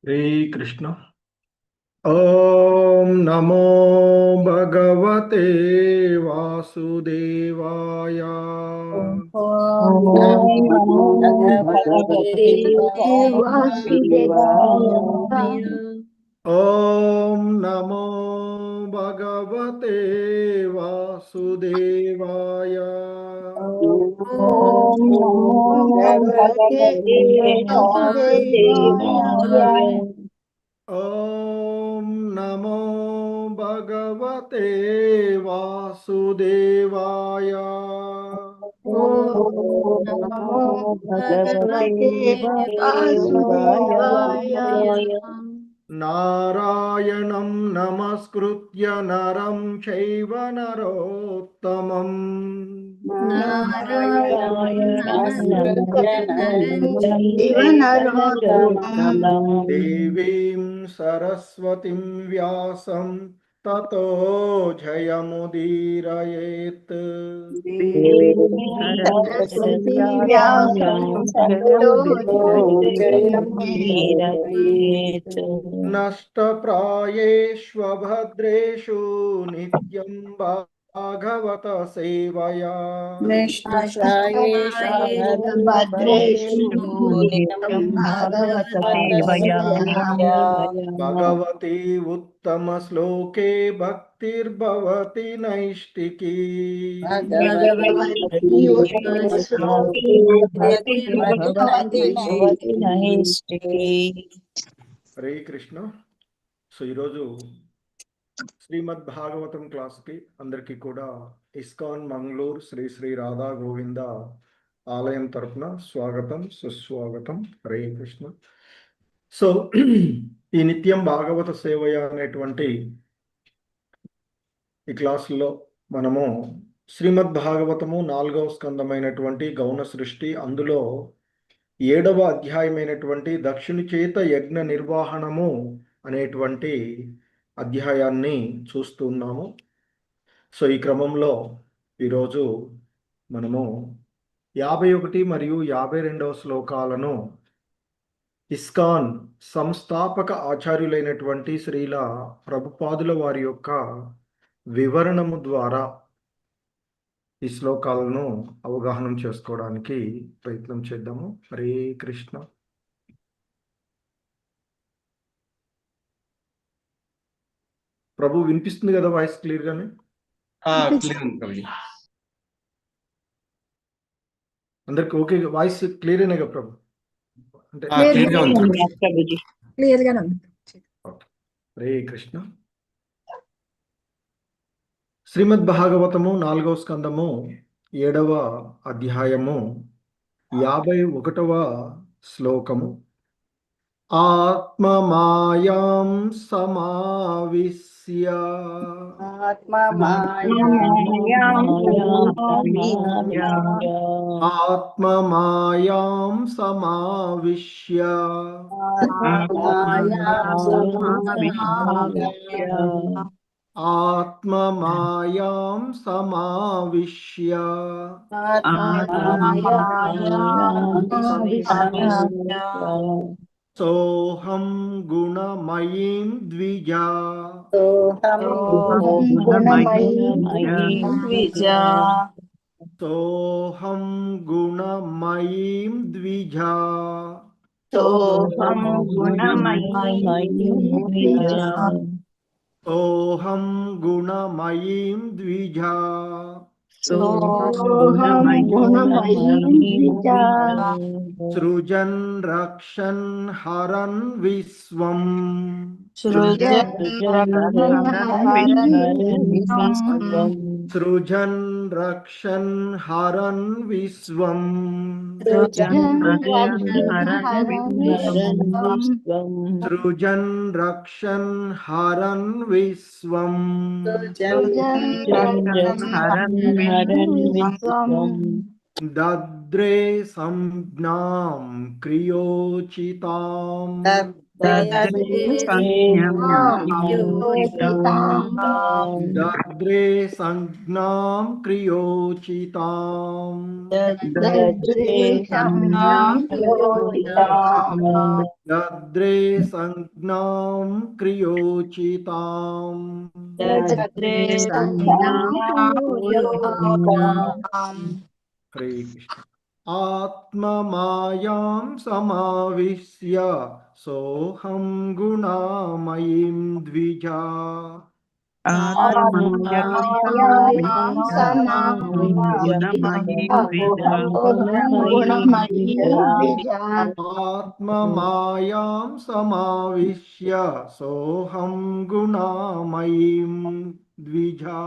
हरे कृष्ण। ओम नमो भगवते वासुदेवाय। ओम नमो भगवते वासुदेवाय। ओम नमो भगवते वासुदेवाय। ओम नमो भगवते वासुदेवाय। ओम नमो भगवते वासुदेवाय। ओम नमो भगवते वासुदेवाय। नारायणं नमस्कृत्य नरं चैव नरोत्तमम् देवीं सरस्वतीं व्यासं ततो जयमुदीरयेत्। नष्टप्रायेष्वभद्रेषु नित्यं भागवत सेवया। भगवती उत्तमश्लोके भक्तिर्भवति नैष्टिकी। హరే కృష్ణ. సో ఈరోజు శ్రీమద్ భాగవతం క్లాస్కి అందరికీ కూడా ఇస్కాన్ మంగళూరు శ్రీ శ్రీ రాధా గోవింద ఆలయం తరఫున స్వాగతం సుస్వాగతం. హరే కృష్ణ. సో ఈ నిత్యం భాగవత సేవయ అనేటువంటి ఈ క్లాసులో మనము శ్రీమద్ భాగవతము 4వ స్కందమైనటువంటి గౌణ సృష్టి, అందులో 7వ అధ్యాయమైనటువంటి దక్షిణ చేత యజ్ఞ నిర్వహణము అనేటువంటి అధ్యాయాన్ని చూస్తున్నాము. సో ఈ క్రమంలో ఈరోజు మనము 51 మరియు 52వ శ్లోకాలను ఇస్కాన్ సంస్థాపక ఆచార్యులైనటువంటి శ్రీల ప్రభుపాదుల వారి యొక్క వివరణము ద్వారా ఈ శ్లోకాలను అవగాహన చేసుకోవడానికి ప్రయత్నం చేద్దాము. హరే కృష్ణ. ప్రభు వినిపిస్తుంది కదా వాయిస్ క్లియర్ గానే? అందరికి ఓకే, వాయిస్ క్లియర్ అయినా ప్రభు? అంటే హరే కృష్ణ. శ్రీమద్ భాగవతము 4వ స్కందము 7వ అధ్యాయము 51వ శ్లోకము. ఆత్మమాయాం సమావిశ్య ఆత్మమాయాం సమావిశ్య ఆత్మమాయాం సమావిశ్య సోహం గుణమయీం ద్విజా సోహం గుణమయీం ద్విజా సోహం గుణమయీం ద్విజా సృజన్ రక్షన్ హరన్ విశ్వం సృజన్ రక్షన్ హరన్ విశ్వం సృజన్ రక్షన్ హరన్ విశ్వం దద్రే సంజ్ఞాం క్రియోచితాం దద్రే సంజ్ఞాం దద్రే సంజ్ఞాం క్రియోచితాం దద్రే సంజ్ఞాం దద్రే సంజ్ఞాం క్రియోచితాం దద్రే సంజ్ఞాం హరే కృష్ణ ఆత్మమాయాం సమావిశ్య సోహం గుణమయీం ద్విజా ఆత్మమాయాం సమావిశ్య సోహం గుణమయీం ద్విజా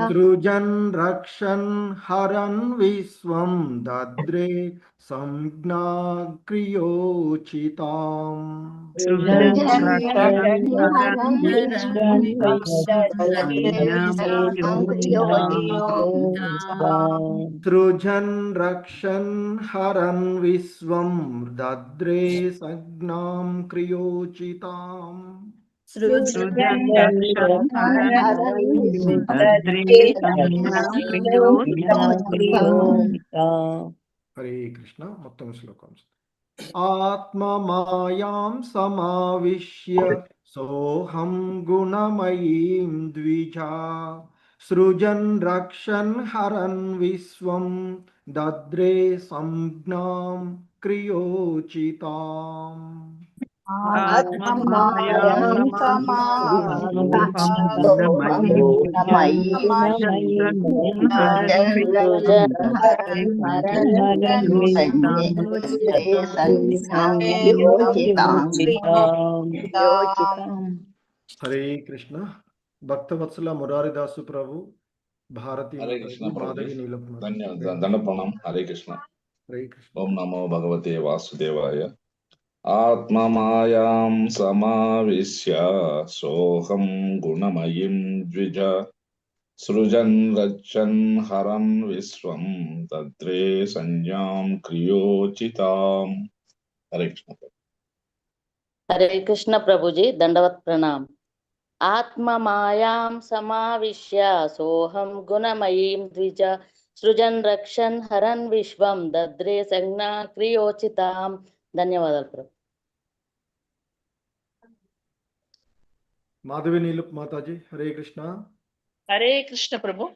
సృజన్ రక్షన్ హరన్ విశ్వం దద్రే సంజ్ఞా క్రియోచితాం సృజన్ రక్షన్ హరన్ విశ్వం దద్రే సంజ్ఞాం క్రియోచితాం హరే కృష్ణ మొత్తం శ్లోకం ఆత్మమాయాం సమావిశ్య సోహం గుణమయీం ద్విజా సృజన్ రక్షన్ హరన్ విశ్వం దద్రే సంజ్ఞాం క్రియోచితాం హరే కృష్ణ భక్తవత్సల మురారిదాసు ప్రభు భారతి హరే కృష్ణ మాధవి ప్రభు నీలప్ ధన్యవాదాలు దండ ప్రణాం హరే కృష్ణ హరే కృష్ణ ఓం నమో భగవతే వాసుదేవాయ ఆత్మమాయాం సమావిశ్య సోహం గుణమయీం ద్విజ సృజన్ రచ్చన్ హరన్ విశ్వం తద్రే సంజ్ఞాం క్రియోచితాం హరే కృష్ణ హరే కృష్ణ ప్రభుజీ దండవత్ ప్రణాం ఆత్మ మాయాం సమావిశ్య సోహం గుణమయీం ద్విజ సృజన్ రక్షన్ హరన్ విశ్వం దద్రే సంజ్ఞా క్రియోచితాం ధన్యవాదాలు ప్రభు మాధవి నీలప్ మాతాజీ హరే కృష్ణ హరే కృష్ణ ప్రభు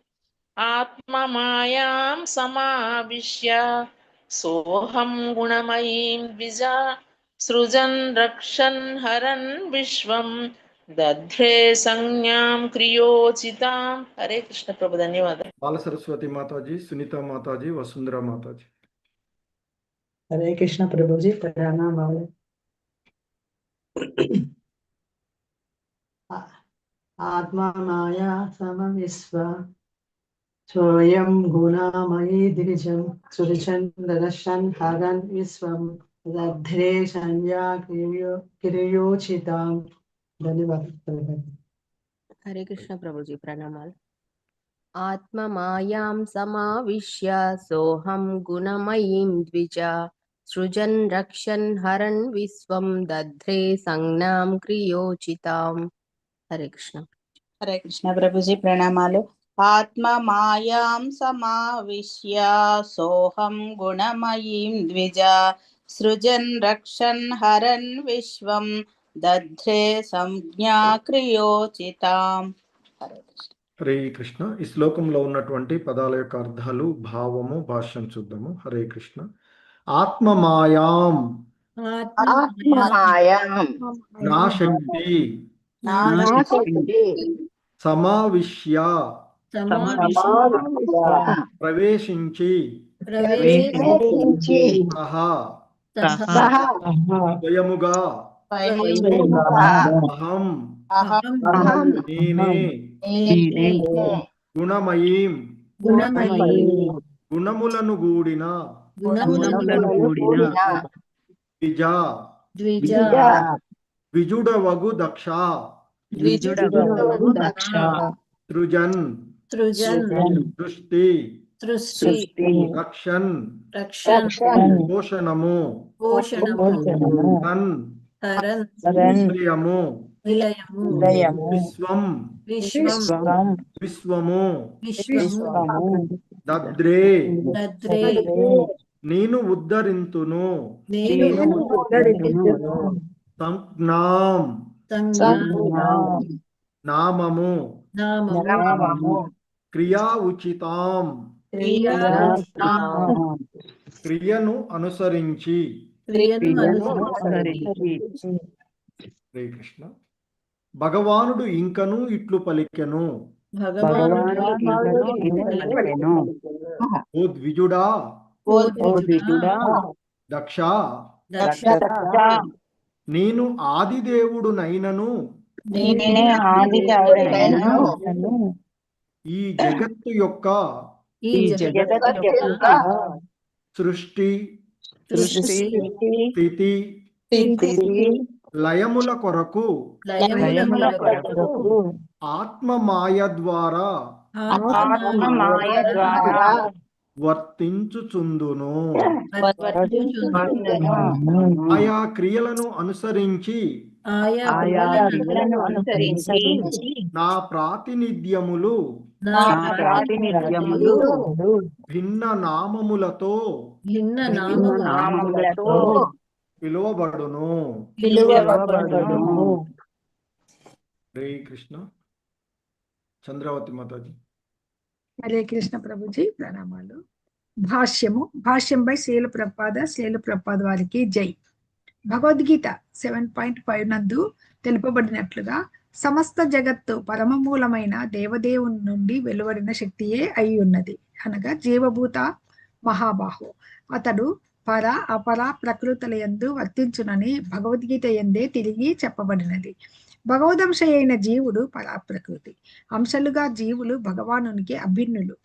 ఆత్మ మాయాం సమావిశ్య సోహం గుణమయీం ద్విజా సృజన్ రక్షన్ హరన్ విశ్వం దధ్రే సంజ్ఞాం క్రియోచితాం హరే కృష్ణ ప్రభు ధన్యవాదాలు బాల సరస్వతి మాతాజీ సునీత మాతాజీ వసుంధర మాతాజీ हरे कृष्ण प्रभु जी प्रणाम आत्मा माया समविश्व स्वयं गुणामयी द्विजं सृजन् रक्षन् हरन् विश्वं दध्रे संज्ञा क्रियोचितां धन्यवाद हरे कृष्ण प्रभु जी प्रणामाल आत्म मायां समाविश्य सोहं गुणमयीं द्विजा सृजन् रक्षन् हरन् विश्वं दध्रे संज्ञां क्रियोचितां हरे कृष्ण ప్రభుజీ ప్రణామాలు ఆత్మ మాయాం సమావిశ్య సోహం గుణమయీం ద్విజ సృజన్ రక్షన్ హరన్ విశ్వం దధ్రే సంజ్ఞా క్రియోచితాం హరే కృష్ణ హరే కృష్ణ ఈ శ్లోకంలో ఉన్నటువంటి పదాల యొక్క అర్థాలు భావము భాష్యం చూద్దాము హరే కృష్ణ ఆత్మమాయాం నా శక్తి సమావిశ్య ప్రవేశించి సహా స్వయముగా అహం నేనే గుణమయీం గుణములను గూడిన ద్విజుడవగు దక్ష సృజన్ సృజన్ సృష్టి సృష్టి రక్షన్ రక్షణ్ పోషణము పోషణము హన్ హరన్ విలయము విలయము విశ్వం విశ్వం విశ్వము విశ్వము దద్రే దద్రే నేను ఉద్ధరింతును నేను సంజ్ఞాం సంజ్ఞాం నామము నామము క్రియా ఉచితాం క్రియా క్రియను అనుసరించి క్రియను అనుసరించి హరే కృష్ణ భగవానుడు ఇంకను ఇట్లు పలికెను భగవానుడు ఓ ద్విజుడా దక్ష నేను ఆదిదేవుడునైనను ఈ జగత్తు యొక్క సృష్టి స్థితి లయముల కొరకు ఆత్మ మాయ ద్వారా వర్తించుచుందును ఆయా క్రియలను అనుసరించి నా ప్రాతినిధ్యములు భిన్న నామములతో పిలువబడును. హరే కృష్ణ. చంద్రావతి మాతాజీ. హరే కృష్ణ ప్రభుజీ, ప్రణామాలు. భాష్యం బై శ్రీల ప్రభుపాద వారికి జై. భగవద్గీత 7.5 నందు తెలుపబడినట్లుగా సమస్త జగత్తు పరమమూలమైన దేవదేవుని నుండి వెలువడిన శక్తియే అయి ఉన్నది, అనగా జీవభూత మహాబాహు. అతడు పర అపర ప్రకృతుల యందు వర్తించునని భగవద్గీత యందే తిరిగి చెప్పబడినది. భగవదంశ అయిన జీవుడు పరాప్రకృతి. అంశలుగా జీవులు భగవానునికి అభిన్నులు.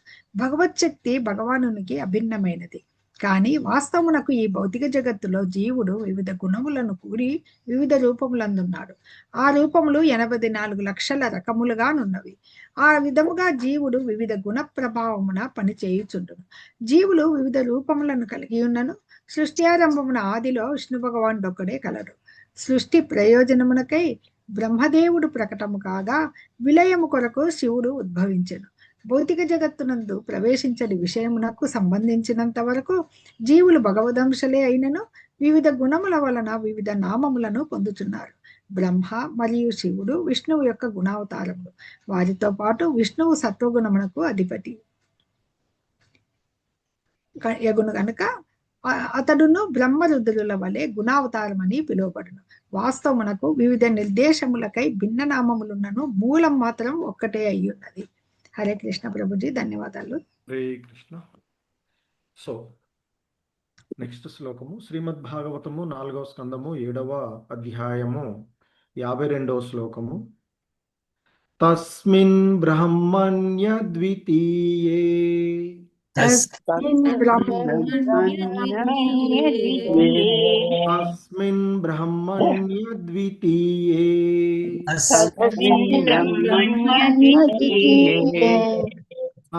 భగవచ్చక్తి భగవానునికి అభిన్నమైనది. కానీ వాస్తవమునకు ఈ భౌతిక జగత్తులో జీవుడు వివిధ గుణములను కూడి వివిధ రూపములందున్నాడు. ఆ రూపములు 84 లక్షల రకములుగానున్నవి. ఆ విధముగా జీవుడు వివిధ గుణ ప్రభావమున పని చేయుచుండును. జీవులు వివిధ రూపములను కలిగి ఉన్నను. సృష్టి ఆరంభమున ఆదిలో విష్ణు భగవానుడు ఒక్కడే కలడు. సృష్టి ప్రయోజనమునకై బ్రహ్మదేవుడు ప్రకటము కాగా విలయము కొరకు శివుడు ఉద్భవించెను. భౌతిక జగత్తునందు ప్రవేశించని విషయమునకు సంబంధించినంత వరకు జీవులు భగవదంశలే అయినను వివిధ గుణముల వలన వివిధ నామములను పొందుతున్నారు. బ్రహ్మ మరియు శివుడు విష్ణువు యొక్క గుణావతారములు. వారితో పాటు విష్ణువు సత్వగుణమునకు అధిపతి యగును గనుక అతడును బ్రహ్మరుద్రుల వలె గుణావతారమని పిలువబడును. వాస్తవమునకు వివిధ నిర్దేశములకై భిన్న నామములున్నను మూలం మాత్రం ఒక్కటే అయి ఉన్నది. హరే కృష్ణ ప్రభుజీ, ధన్యవాదాలు. హరే కృష్ణ. సో నెక్స్ట్ శ్లోకము శ్రీమద్ భాగవతము 4వ స్కందము 7వ అధ్యాయము 52వ శ్లోకము. తస్మిన్ బ్రహ్మణ్య ద్వితీయే తస్మిన్ బ్రహ్మణ్య ద్వితీయే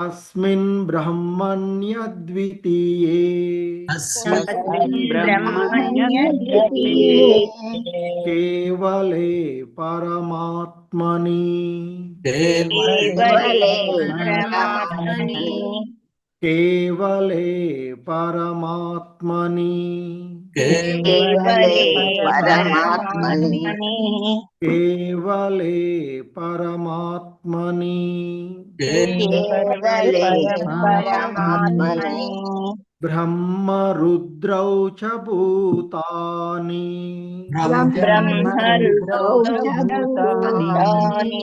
అస్మిన్ బ్రహ్మణ్య ద్వితీయే కేవలే పరమాత్మని కేవలే పరమాత్మని కేవలే పరమాత్మని బ్రహ్మ రుద్రౌ చ భూతాని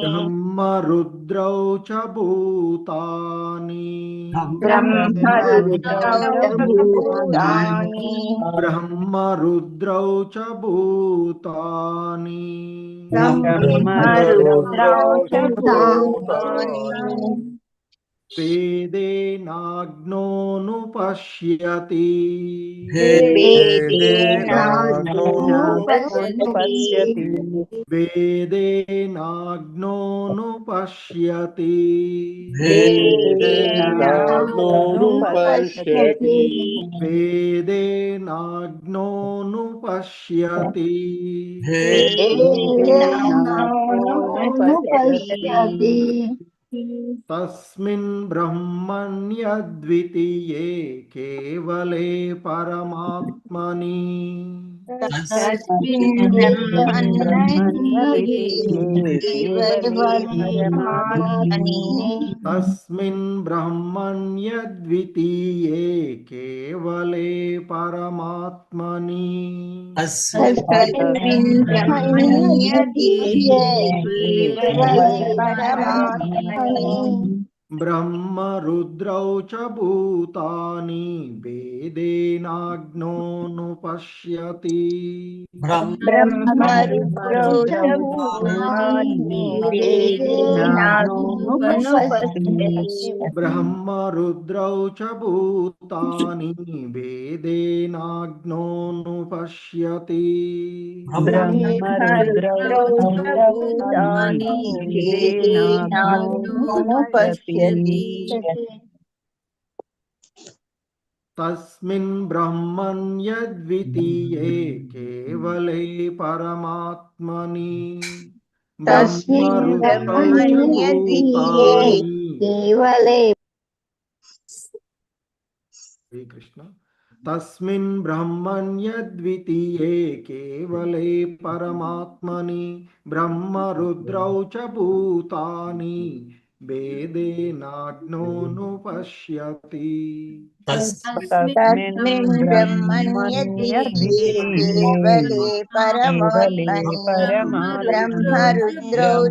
బ్రహ్మ రుద్రౌ చ భూతాని బ్రహ్మ రుద్రౌ చ భూతాని వేదేనాగ్నోనుపశ్యతి వేదేనాగ్నోనుపశ్యతి వేదేనాగ్నోనుపశ్యతి వేదేనాగ్నోనుపశ్యతి వేదేనాగ్నోనుపశ్యతి వేదేనాగ్నోనుపశ్యతి తస్మిన్ బ్రహ్మణ్యద్వితీయే కేవలే పరమాత్మని తస్మిన్ బ్రహ్మణ్యద్వితీయే కేవలే పరమాత్మని తస్మిన్ బ్రహ్మణ్యద్వితీయే కేవలే పరమాత్మని తస్మిన్ బ్రహ్మణ్యద్వితీయే కేవలే పరమాత్మని బ్రహ్మరుద్రౌ చ భూతాని వేదేనాగ్నోనుపశ్యతి బ్రహ్మరుద్రౌ చ భూతాని వేదేనాగ్నోనుపశ్యతి బ్రహ్మరుద్రౌ చ భూతాని వేదేనాగ్నోనుపశ్యతి బ్రహ్మరుద్రౌ చ భూతాని వేదేనాగ్నోనుపశ్యతి తస్మిన్ బ్రహ్మణ్యద్వితీయే కేవలే పరమాత్మని బ్రహ్మరుద్రౌ చ భూతాని శ్రీకృష్ణ తస్మిన్ బ్రహ్మణ్యద్వితీయే కేవలే పరమాత్మని బ్రహ్మరుద్రౌ చ భూతాని వేదేనాగ్నోనుపశ్యతి తస్మిన్ బ్రహ్మణ్యద్వితీయే కేవలే పరమాత్మని బ్రహ్మరుద్రౌ చ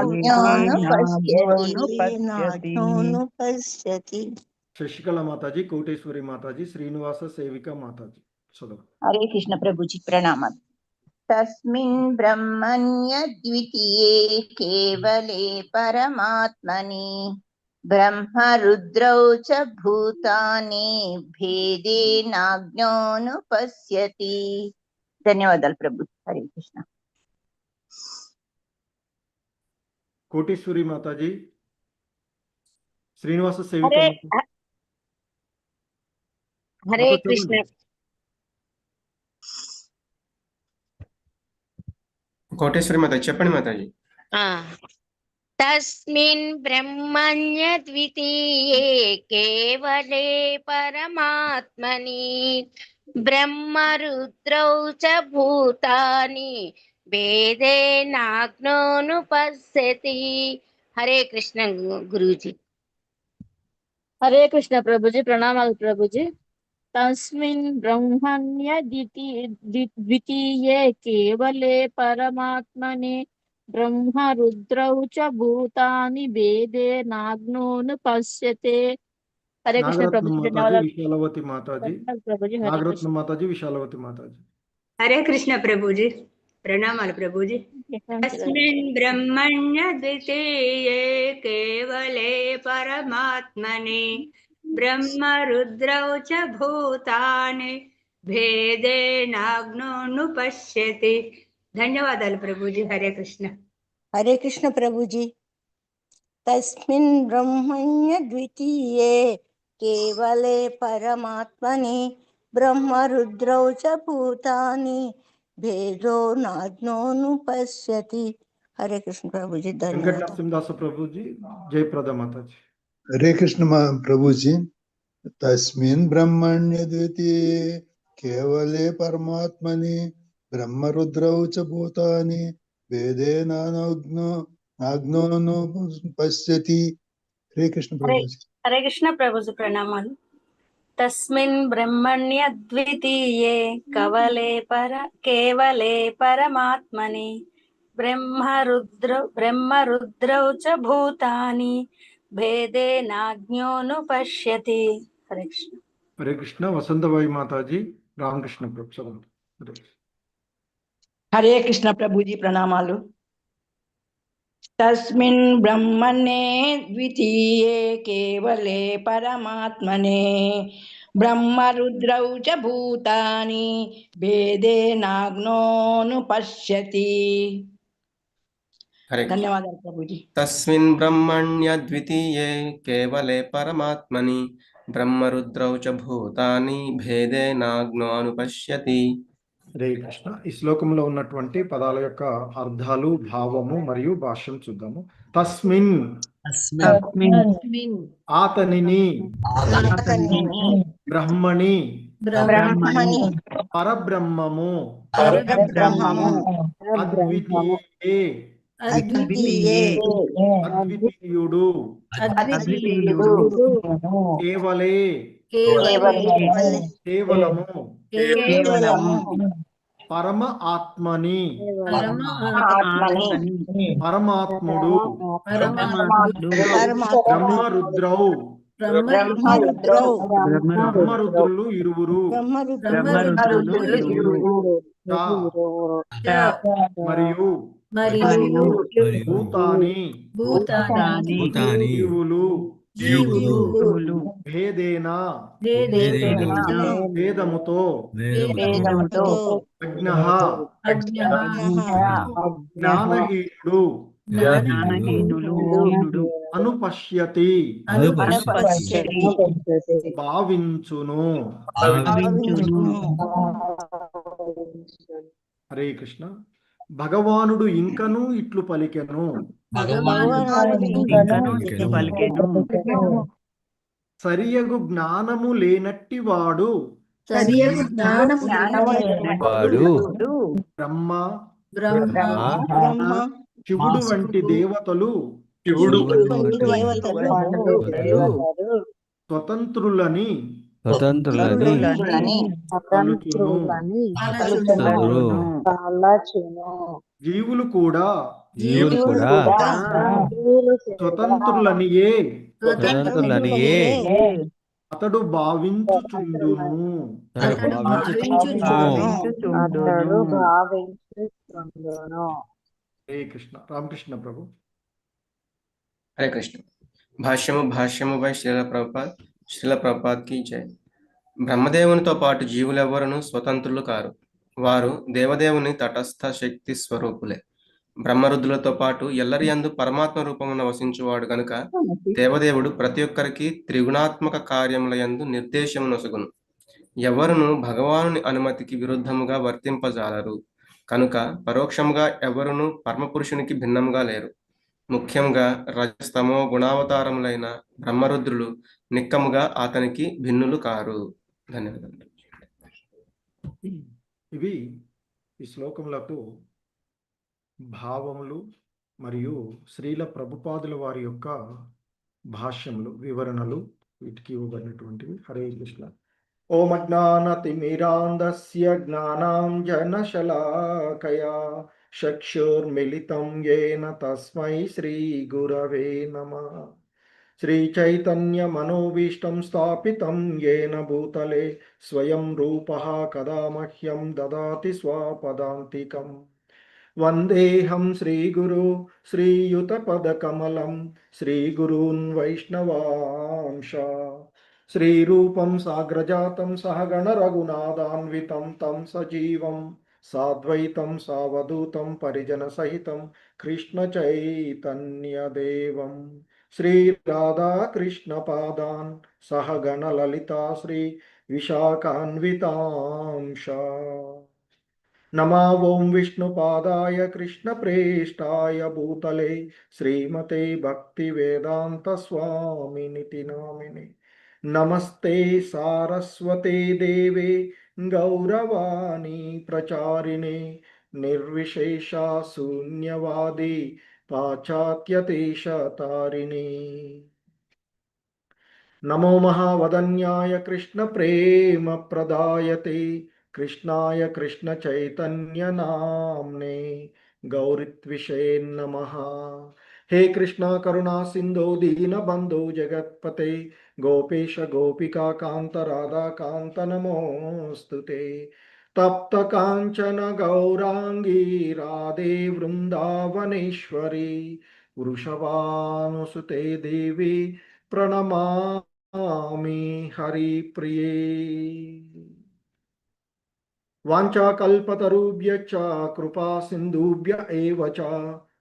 భూతాని వేదేనాగ్నోనుపశ్యతి శశికళ మాతాజీ, కోటేశ్వరి మాతాజీ, శ్రీనివాస సేవిక మాతాజీ చదువు. హరే కృష్ణ ప్రభుజీ ప్రణామాలు. తస్మిన్ బ్రహ్మణ్యద్వితీయే కేవలే పరమాత్మని బ్రహ్మరుద్రౌ చ భూతాని భేదేనాజ్ఞోనుపశ్యతి. ధన్యవాదాలు ప్రభు. హరే కృష్ణ. కోటేశ్వరి మాతాజీ, శ్రీనివాస సేవిక హరే కృష్ణ. కోటేశ్వరి మాతాజీ చెప్పండి మాతాజీ. తస్మిన్ బ్రహ్మణ్య ద్వితీయే కేవలే పరమాత్మని బ్రహ్మరుద్రౌ చ భూతాని వేదేనాగ్నోనుపశ్యతి. హరే కృష్ణ గురూజీ. హరే కృష్ణ ప్రభుజీ, ప్రణామాలు ప్రభుజీ. తస్మిన్ బ్రహ్మణ్య ద్వితీయే కేవలే పరమాత్మని బ్రహ్మరుద్రౌ చ భూతాని వేదేనాగ్నోనుపశ్యతే. హరే కృష్ణ ప్రభుజీ, ధన్యవాదాలు విశాలవతి మాతాజీ. ప్రభుజీ. హరే నాగరత్న కృష్ణ. మాతాజీ, విశాలవతి మాతాజీ. హరే కృష్ణ ప్రభుజీ, ప్రణామాలు ప్రభుజీ. తస్మిన్ బ్రహ్మణ్య ద్వితీయే కేవలే పరమాత్మని బ్రహ్మరుద్రౌ చ భూతాని భేదేనాగ్నోనుపశ్యతి. ధన్యవాదాలు ప్రభుజీ. హరే కృష్ణ. హరే కృష్ణ ప్రభుజీ. తస్మిన్ బ్రహ్మణ్య ద్వితీయే కేవలే పరమాత్మని బ్రహ్మరుద్రౌ చ భూతాని భేదో నాజ్ఞోనుపశ్యతి. హరే కృష్ణ ప్రభుజీ. వెంకట ధన్యవాదాలు. నరసింహదాస ప్రభుజీ, జయప్రద మాతాజీ. హరే కృష్ణ ప్రభుజీ. తస్మిన్ బ్రహ్మణ్య ద్వితీయే కేవలే పరమాత్మని బ్రహ్మరుద్రౌ చ భూతాని వేదేనాగ్నోనుపశ్యతి. హరే కృష్ణ ప్రభుజీ. హరే కృష్ణ ప్రభుజీ, ప్రణామాలు. తస్మిన్ బ్రహ్మణ్య ద్వితీయే కేవలే పరమాత్మని బ్రహ్మరుద్రౌ చ భూతాని భేదేనాజ్ఞోనుపశ్యతి. హరే కృష్ణ. హరే కృష్ణ. వసంతబాయి మాతాజీ, రామకృష్ణ ప్రభు చదువు. హరే కృష్ణ. హరే కృష్ణ ప్రభుజీ ప్రణామాలు. तस्मिन् ब्रह्मणे द्वितीये केवले परमात्मने ब्रह्मरुद्रौ च भूतानि भेदेनाग्नोऽनुपश्यति। हरे कृष्ण। ధన్యవాదాలు ప్రభుజీ. तस्मिन् ब्रह्मण्यद्वितीये केवले परमात्मनि ब्रह्मरुद्रौ च भूतानि भेदेनाग्नो अनुपश्यति। హరే కృష్ణ. ఈ శ్లోకంలో ఉన్నటువంటి పదాల యొక్క అర్థాలు, భావము మరియు భాష్యం చూద్దాము. తస్మిన్ ఆతనిని, బ్రహ్మణి పరబ్రహ్మము, అద్వితీయే అద్వితీయుడు, కేవలే కేవలము, పరమ ఆత్మని పరమాత్ముడు, బ్రహ్మరుద్రౌ బ్రహ్మరుద్రులు ఇరువురు, మరియు భూతాని జీవులు భేదేన వేదముతో అజ్ఞః జ్ఞానహీనుడు అనుపశ్యతి భావించును. హరే కృష్ణ. భగవానుడు ఇంకను ఇట్లు పలికెను, సరియగు జ్ఞానము లేనట్టి వాడు బ్రహ్మ శివుడు వంటి దేవతలు స్వతంత్రులని జీవులు కూడా స్వతంత్రులనియే అతడు భావించుచుండును. హరే కృష్ణ. రామకృష్ణ ప్రభు. హరే కృష్ణ. భాష్యము బై శ్రీల ప్రభుపాద్ కీ జై. బ్రహ్మదేవునితో పాటు జీవులెవ్వరును స్వతంత్రులు కారు. వారు దేవదేవుని తటస్థ శక్తి స్వరూపులే. బ్రహ్మరుద్రులతో పాటు ఎల్లరి యందు పరమాత్మ రూపమున వసించువాడు గనుక దేవదేవుడు ప్రతి ఒక్కరికి త్రిగుణాత్మక కార్యముల యందు నిర్దేశము నొసగును. ఎవరును భగవానుని అనుమతికి విరుద్ధముగా వర్తింపజాలరు కనుక పరోక్షముగా ఎవరును పరమపురుషునికి భిన్నముగా లేరు. ముఖ్యంగా రజస్తమో గుణావతారములైన బ్రహ్మరుద్రులు నిక్కముగా అతనికి భిన్నులు కారు. ధన్యవాదాలు. ఇవి ఈ శ్లోకములకు భావములు మరియు శ్రీల ప్రభుపాదుల వారి యొక్క భాష్యములు, వివరణలు వీటికి ఇవ్వబడినటువంటివి. హరే కృష్ణ. ఓం అజ్ఞానతిమిరాంధస్య జ్ఞానాంజనశలాకయా చక్షుర్మిలితం యేన తస్మై శ్రీ గురవే నమః. శ్రీచైతన్య మనోభీష్టం స్థాపితం యేన భూతలే స్వయం రూపః కదా మహ్యం దదాతి స్వపదాంతికం. వందేహం శ్రీగురు శ్రీయుతపదకమలం శ్రీగురూన్ వైష్ణవాంశ. శ్రీరూపం సాగ్రజాతం సహగణ రఘునాథాన్వితం తం సజీవం సాద్వైతం సావధూతం పరిజన సహితం కృష్ణ చైతన్యదేవం శ్రీ రాధా కృష్ణ పాదాన్ సహగణ లలితా శ్రీ విశాఖాన్వితాంశ. నమా ఓం విష్ణుపాదాయ కృష్ణ ప్రేష్టాయ భూతలే శ్రీమతే భక్తి వేదాంత స్వామినితి నామిని. నమస్తే సారస్వతే దేవే గౌరవాణి ప్రచారిణే నిర్విశేష శూన్యవాది పాశ్చాత్యదేశతారిణి. నమో మహావదన్యాయ కృష్ణ ప్రేమ ప్రదాయతే కృష్ణాయ కృష్ణ చైతన్య నామ్నే గౌరిత్విషే నమః. హే కృష్ణ కరుణా సింధో దీనబంధో జగత్పతే గోపేశ గోపికా కాంత రాధా కాంత నమోస్తుతే. తప్త కాంచన గౌరాంగీ రాధే వృందావనేశ్వరి వృషభానుసుతే దేవి ప్రణమామి హరిప్రియే. వాంఛాకల్పతరుభ్యశ్చ కృపా సింధుభ్య ఏవ చ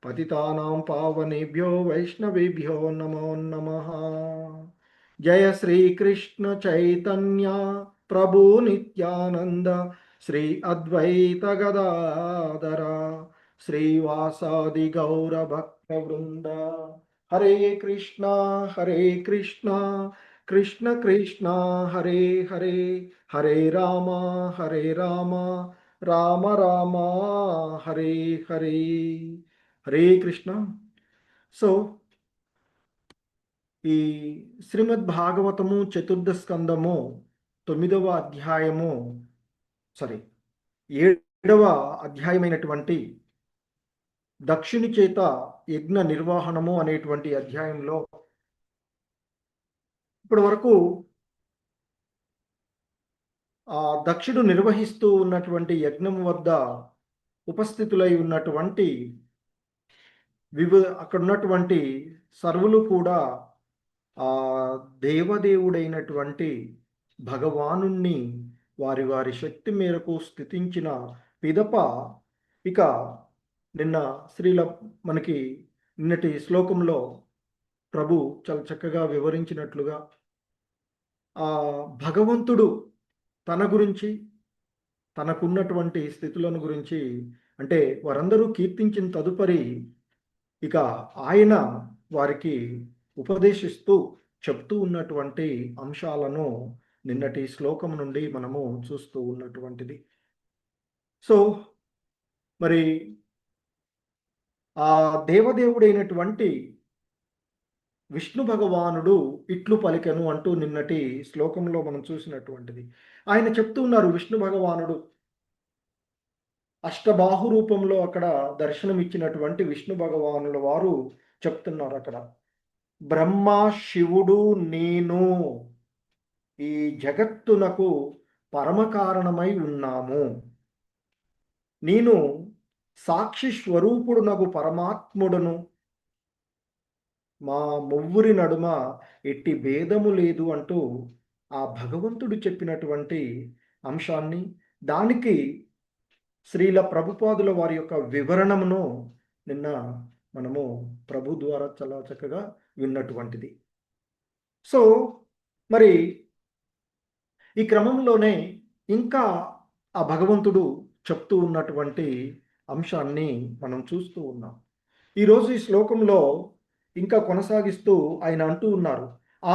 పతితానాం పావనేభ్యో వైష్ణవేభ్యో నమో నమః. జయ శ్రీకృష్ణ చైతన్య ప్రభు నిత్యానంద శ్రీ అద్వైత గదాధర శ్రీవాసాది గౌర భక్త వృంద. హరే కృష్ణ కృష్ణ కృష్ణ హరే హరే, హరే రామ రామ రామ హరే హరే. హరే కృష్ణ. సో ఈ శ్రీమద్ భాగవతము చతుర్థ స్కందము 9వ అధ్యాయము 7వ అధ్యాయమైనటువంటి దక్షుని చేత యజ్ఞ నిర్వహణము అనేటువంటి అధ్యాయంలో ఇప్పటి వరకు ఆ దక్షుడు నిర్వహిస్తూ ఉన్నటువంటి యజ్ఞం వద్ద ఉపస్థితులై ఉన్నటువంటి అక్కడ ఉన్నటువంటి సర్వులు కూడా ఆ దేవదేవుడైనటువంటి భగవానుణ్ణి వారి వారి శక్తి మేరకు స్థితించిన పిదప ఇక నిన్న మనకి నిన్నటి శ్లోకంలో ప్రభు చాలా చక్కగా వివరించినట్లుగా ఆ భగవంతుడు తన గురించి తనకున్నటువంటి స్థితులను గురించి అంటే వారందరూ కీర్తించిన తదుపరి ఇక ఆయన వారికి ఉపదేశిస్తూ చెప్తూ ఉన్నటువంటి అంశాలను నిన్నటి శ్లోకం నుండి మనము చూస్తూ ఉన్నటువంటిది. సో మరి ఆ దేవదేవుడైనటువంటి విష్ణు భగవానుడు ఇట్లు పలికెను అంటూ నిన్నటి శ్లోకంలో మనం చూసినటువంటిది. ఆయన చెప్తూ ఉన్నారు, విష్ణు భగవానుడు అష్టబాహు రూపంలో అక్కడ దర్శనమిచ్చినటువంటి విష్ణు భగవానుల వారు చెప్తున్నారు అక్కడ, బ్రహ్మ శివుడు నేను ఈ జగత్తునకు పరమ కారణమై ఉన్నాము. నేను సాక్షి స్వరూపుడునకు పరమాత్ముడును. మా మువ్వురి నడుమ ఎట్టి భేదము లేదు అంటూ ఆ భగవంతుడు చెప్పినటువంటి అంశాన్ని, దానికి శ్రీల ప్రభుపాదుల వారి యొక్క వివరణమును నిన్న మనము ప్రభు ద్వారా చాలా చక్కగా విన్నటువంటిది. సో మరి ఈ క్రమంలోనే ఇంకా ఆ భగవంతుడు చెప్తూ ఉన్నటువంటి అంశాన్ని మనం చూస్తూ ఉన్నాం. ఈరోజు ఈ శ్లోకంలో ఇంకా కొనసాగిస్తూ ఆయన అంటూ ఉన్నారు,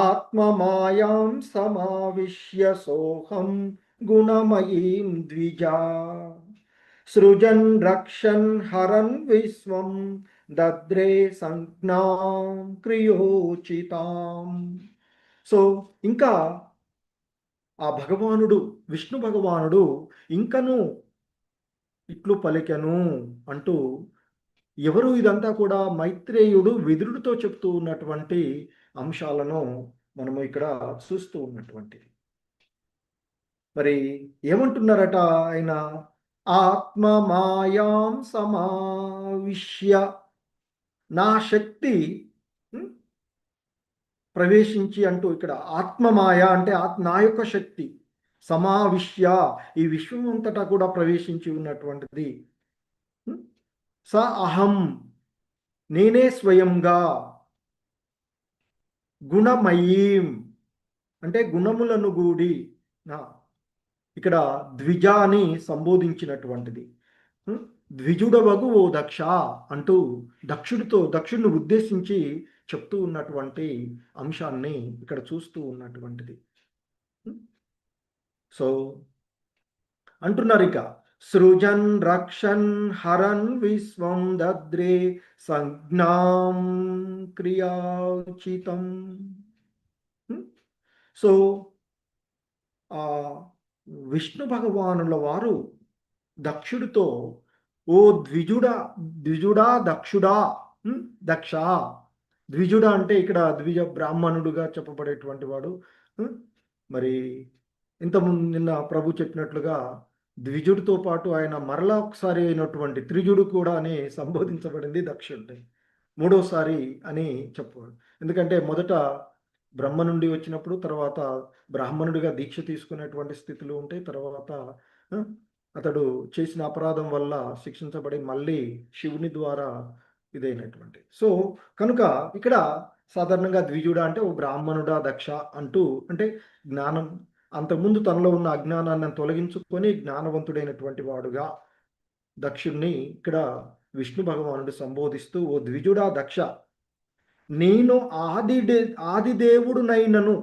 ఆత్మ మాయాం సమావిశ్య సోహం గుణమయీం ద్విజా సృజన్ రక్షన్ హరన్ విశ్వం దద్రే సంజ్ఞాం క్రియోచితాం. సో ఇంకా ఆ భగవానుడు విష్ణు భగవానుడు ఇంకను ఇట్లు పలికెను అంటూ, ఎవరు ఇదంతా కూడా మైత్రేయుడు విదురుడితో చెప్తూ ఉన్నటువంటి అంశాలను మనము ఇక్కడ చూస్తూ ఉన్నటువంటిది. మరి ఏమంటున్నారట ఆయన, ఆత్మ మాయాం సమావిశ్య, నా శక్తి ప్రవేశించి అంటూ ఇక్కడ ఆత్మమాయ అంటే నా యొక్క శక్తి సమావిశ్య ఈ విశ్వం అంతటా కూడా ప్రవేశించి ఉన్నటువంటిది. స అహం నేనే స్వయంగా, గుణమయీం అంటే గుణములను గూడి, ఇక్కడ ద్విజాని సంబోధించినటువంటిది. ద్విజుడవగు ఓ దక్ష అంటూ దక్షుడిని ఉద్దేశించి చెప్తూ ఉన్నటువంటి అంశాన్ని ఇక్కడ చూస్తూ ఉన్నటువంటిది. సో అంటున్నారు ఇక, సృజన్ రక్షన్ హరన్ విశ్వం దద్రే సంజ్ఞాం క్రియాచితం. సో ఆ విష్ణు భగవానుల వారు దక్షుడితో, ఓ ద్విజుడా దక్షుడా దక్ష. ద్విజుడ అంటే ఇక్కడ ద్విజ బ్రాహ్మణుడుగా చెప్పబడేటువంటి వాడు. మరి ఇంతకుముందు నిన్న ప్రభు చెప్పినట్లుగా ద్విజుడితో పాటు ఆయన మరలా ఒకసారి అయినటువంటి త్రిజుడు కూడా అని సంబోధించబడింది దక్షుడిని. మూడోసారి అని చెప్పాడు. ఎందుకంటే మొదట బ్రహ్మ నుండి వచ్చినప్పుడు, తర్వాత బ్రాహ్మణుడిగా దీక్ష తీసుకునేటువంటి స్థితులు ఉంటాయి. తర్వాత ఆ, అతడు చేసిన అపరాధం వల్ల శిక్షించబడి మళ్ళీ శివుని ద్వారా ఇదైనటువంటి. సో కనుక ఇక్కడ సాధారణంగా ద్విజుడా అంటే ఓ బ్రాహ్మణుడా దక్ష అంటూ, అంటే జ్ఞానం అంతకుముందు తనలో ఉన్న అజ్ఞానాన్ని తొలగించుకొని జ్ఞానవంతుడైనటువంటి వాడుగా దక్షుణ్ణి ఇక్కడ విష్ణు భగవానుడు సంబోధిస్తూ, ఓ ద్విజుడా దక్ష, నేను ఆదిదేవుడునైనను.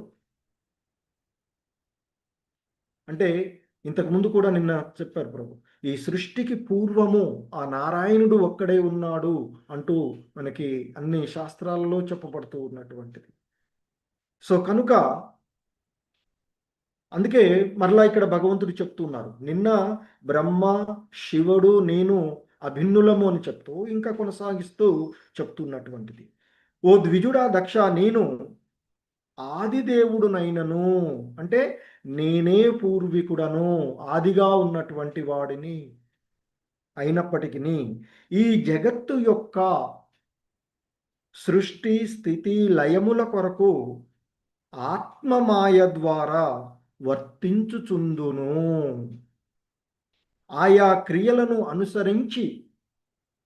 అంటే ఇంతకుముందు కూడా నిన్న చెప్పారు ప్రభు, ఈ సృష్టికి పూర్వము ఆ నారాయణుడు ఒక్కడే ఉన్నాడు అంటూ మనకి అన్ని శాస్త్రాలలో చెప్పబడుతూ ఉన్నటువంటిది. సో కనుక అందుకే మరలా ఇక్కడ భగవంతుడు చెప్తున్నారు, నిన్న బ్రహ్మ శివుడు నేను అభిన్నులము అని చెప్తూ ఇంకా కొనసాగిస్తూ చెప్తున్నటువంటిది. ఓ ద్విజుడా దక్ష, నేను ఆదిదేవుడునైనను, అంటే నేనే పూర్వీకుడను, ఆదిగా ఉన్నటువంటి వాడిని అయినప్పటికీ ఈ జగత్తు యొక్క సృష్టి స్థితి లయముల కొరకు ఆత్మమాయ ద్వారా వర్తించుచుందును. ఆయా క్రియలను అనుసరించి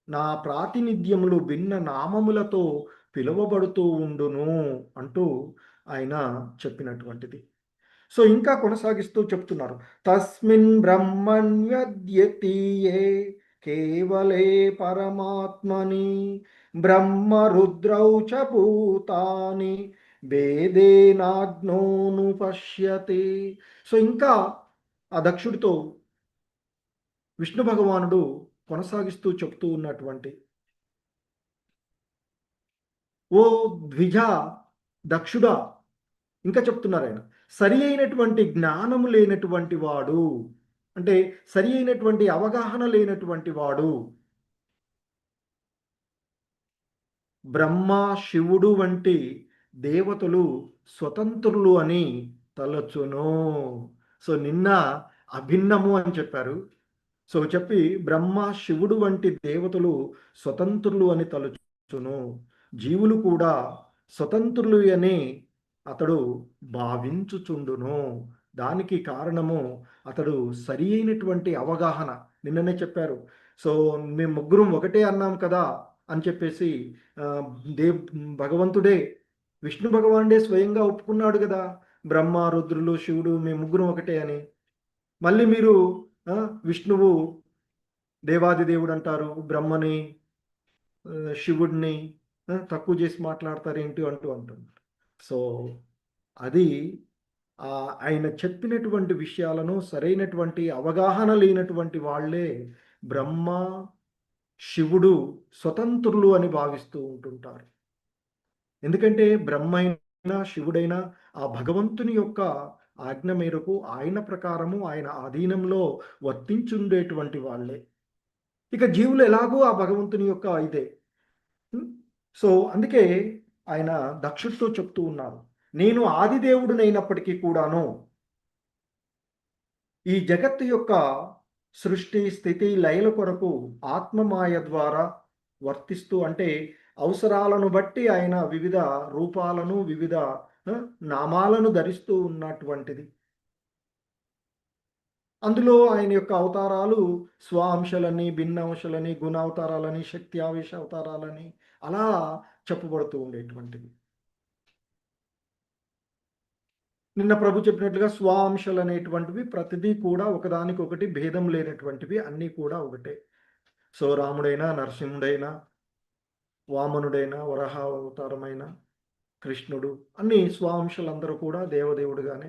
నా ప్రాతినిధ్యములు భిన్న నామములతో పిలువబడుతూ ఉండును అంటూ ఆయన చెప్పినటువంటిది. సో ఇంకా కొనసాగిస్తూ చెప్తున్నారు, తస్మిన్ బ్రహ్మణ్యద్యతీయే కేవలే పరమాత్మని బ్రహ్మ రుద్రౌ చ భూతాని భేదేనాగ్నోను పశ్యతి. సో ఇంకా ఆ దక్షుడితో విష్ణు భగవానుడు కొనసాగిస్తూ చెప్తూ ఉన్నటువంటి, ఓ ద్విజ దక్షుడా, ఇంకా చెప్తున్నారు ఆయన, సరి అయినటువంటి జ్ఞానము లేనటువంటి వాడు, అంటే సరి అయినటువంటి అవగాహన లేనటువంటి వాడు బ్రహ్మ శివుడు వంటి దేవతలు స్వతంత్రులు అని తలచును. సో నిన్న అభిన్నము అని చెప్పారు. సో చెప్పి బ్రహ్మ శివుడు వంటి దేవతలు స్వతంత్రులు అని తలచును, జీవులు కూడా స్వతంత్రులు అని అతడు భావించుచుండును. దానికి కారణము అతడు సరి అయినటువంటి అవగాహన. నిన్ననే చెప్పారు, సో మేము ముగ్గురం ఒకటే అన్నాం కదా అని చెప్పేసి భగవంతుడే విష్ణు భగవానుడే స్వయంగా ఒప్పుకున్నాడు కదా, బ్రహ్మ రుద్రులు శివుడు మేము ముగ్గురం ఒకటే అని. మళ్ళీ మీరు విష్ణువు దేవాది దేవుడు అంటారు, బ్రహ్మని శివుడిని తక్కువ చేసి మాట్లాడతారు ఏంటి అంటున్నారు. సో అది ఆయన చెప్పినటువంటి విషయాలను సరైనటువంటి అవగాహన లేనటువంటి వాళ్ళే బ్రహ్మ శివుడు స్వతంత్రులు అని భావిస్తూ ఉంటుంటారు. ఎందుకంటే బ్రహ్మ అయినా శివుడైనా ఆ భగవంతుని యొక్క ఆజ్ఞ మేరకు ఆయన ప్రకారము ఆయన అధీనంలో వర్తించుండేటువంటి వాళ్ళే. ఇక జీవులు ఎలాగో ఆ భగవంతుని యొక్క ఇదే. సో అందుకే ఆయన దక్షుడితో చెప్తూ ఉన్నారు, నేను ఆదిదేవుడినైనప్పటికీ కూడాను ఈ జగత్తు యొక్క సృష్టి స్థితి లయల కొరకు ఆత్మమాయ ద్వారా వర్తిస్తూ, అంటే అవసరాలను బట్టి ఆయన వివిధ రూపాలను వివిధ నామాలను ధరిస్తూ ఉన్నటువంటిది. అందులో ఆయన యొక్క అవతారాలు స్వాంశలని భిన్న అంశాలని గుణావతారాలని శక్తి ఆవేశ అవతారాలని అలా చెప్పబడుతూ ఉండేటువంటివి. నిన్న ప్రభు చెప్పినట్లుగా స్వాంశలు అనేటువంటివి ప్రతిదీ కూడా ఒకదానికొకటి భేదం లేనటువంటివి, అన్నీ కూడా ఒకటే. సో రాముడైనా నరసింహుడైనా వామనుడైనా వరహ అవతారమైన కృష్ణుడు అన్ని స్వాంశలందరూ కూడా దేవదేవుడుగానే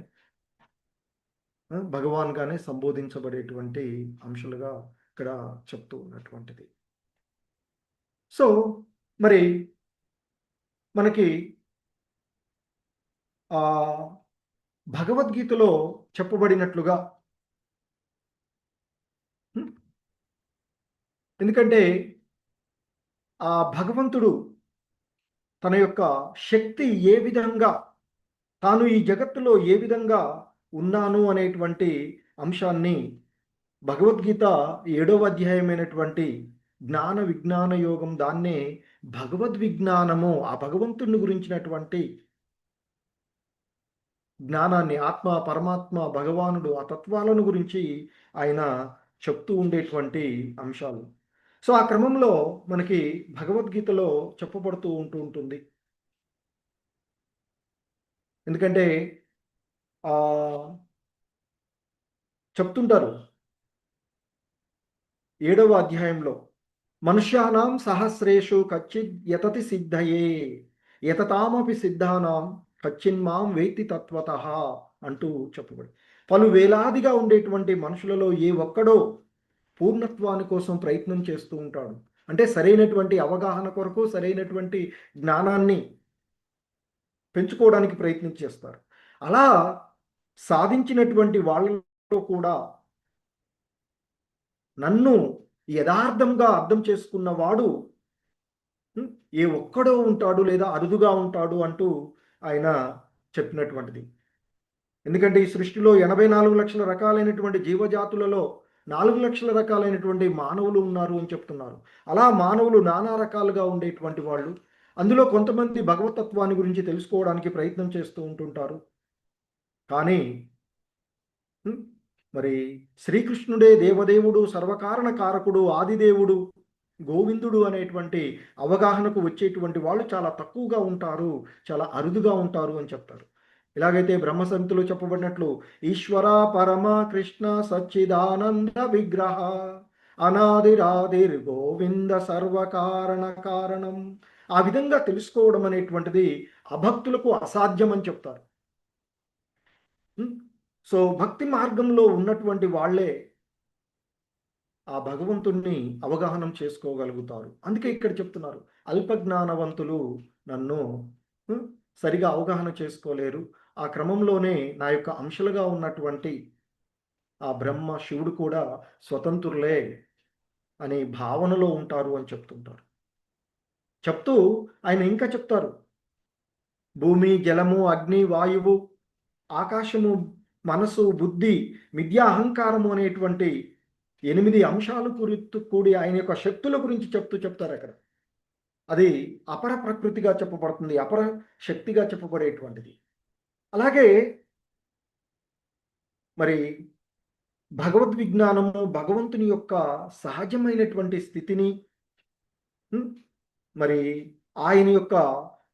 భగవాన్గానే సంబోధించబడేటువంటి అంశాలుగా ఇక్కడ చెప్తూ ఉన్నటువంటిది. సో మరి మనకి భగవద్గీతలో చెప్పబడినట్లుగా, ఎందుకంటే ఆ భగవంతుడు తన యొక్క శక్తి ఏ విధంగా, తాను ఈ జగత్తులో ఏ విధంగా ఉన్నాను అనేటువంటి అంశాన్ని భగవద్గీత 7వ అధ్యాయమైనటువంటి జ్ఞాన విజ్ఞాన యోగం దాన్నే భగవద్విజ్ఞానము, ఆ భగవంతుని గురించినటువంటి జ్ఞానాన్ని, ఆత్మ, పరమాత్మ, భగవానుడు, ఆ తత్వాలను గురించి ఆయన చెప్తూ ఉండేటువంటి అంశాలు. సో ఆ క్రమంలో మనకి భగవద్గీతలో చెప్పబడుతూ ఉంటుంది. ఎందుకంటే చెప్తుంటారు 7వ అధ్యాయంలో, మనుష్యానాం సహస్రేషు కచ్చిద్ యతతి సిద్ధయే యతతామపి సిద్ధానాం కచ్చిన్మాం వేత్తి తత్వతః అంటూ చెప్పబడి, పలు వేలాదిగా ఉండేటువంటి మనుషులలో ఏ ఒక్కడో పూర్ణత్వాని కోసం ప్రయత్నం చేస్తూ ఉంటాడు. అంటే సరైనటువంటి అవగాహన కొరకు, సరైనటువంటి జ్ఞానాన్ని పెంచుకోవడానికి ప్రయత్నం చేస్తారు. అలా సాధించినటువంటి వాళ్ళలో కూడా నన్ను యథార్థంగా అర్థం చేసుకున్నవాడు ఏ ఒక్కడో ఉంటాడు, లేదా అరుదుగా ఉంటాడు అంటూ ఆయన చెప్పినటువంటిది. ఎందుకంటే ఈ సృష్టిలో 84 లక్షల రకాలైనటువంటి జీవజాతులలో 4 లక్షల రకాలైనటువంటి మానవులు ఉన్నారు అని చెప్తున్నారు. అలా మానవులు నానా రకాలుగా ఉండేటువంటి వాళ్ళు, అందులో కొంతమంది భగవతత్వాన్ని గురించి తెలుసుకోవడానికి ప్రయత్నం చేస్తూ ఉంటుంటారు. కానీ మరి శ్రీకృష్ణుడే దేవదేవుడు, సర్వకారణ కారకుడు, ఆదిదేవుడు, గోవిందుడు అనేటువంటి అవగాహనకు వచ్చేటువంటి వాళ్ళు చాలా తక్కువగా ఉంటారు, చాలా అరుదుగా ఉంటారు అని చెప్తారు. ఇలాగైతే బ్రహ్మసంహితలో చెప్పబడినట్లు ఈశ్వర పరమ కృష్ణ సచ్చిదానంద విగ్రహ అనాదిరాదిర్ గోవింద సర్వకారణ కారణం, ఆ విధంగా తెలుసుకోవడం అనేటువంటిది అభక్తులకు అసాధ్యం అని చెప్తారు. సో భక్తి మార్గంలో ఉన్నటువంటి వాళ్ళే ఆ భగవంతుణ్ణి అవగాహన చేసుకోగలుగుతారు. అందుకే ఇక్కడ చెప్తున్నారు, అల్పజ్ఞానవంతులు నన్ను సరిగా అవగాహన చేసుకోలేరు, ఆ క్రమంలోనే నా యొక్క అంశలుగా ఉన్నటువంటి ఆ బ్రహ్మ, శివుడు కూడా స్వతంత్రులే అనే భావనలో ఉంటారు అని చెప్తుంటారు. చెప్తూ ఆయన ఇంకా చెప్తారు, భూమి, జలము, అగ్ని, వాయువు, ఆకాశము, మనసు, బుద్ధి, మిథ్యా అహంకారము అనేటువంటి 8 అంశాలు కూడి ఆయన యొక్క శక్తుల గురించి చెప్తారు అక్కడ. అది అపర ప్రకృతిగా చెప్పబడుతుంది, అపర శక్తిగా చెప్పబడేటువంటిది. అలాగే మరి భగవద్విజ్ఞానము భగవంతుని యొక్క సహజమైనటువంటి స్థితిని, మరి ఆయన యొక్క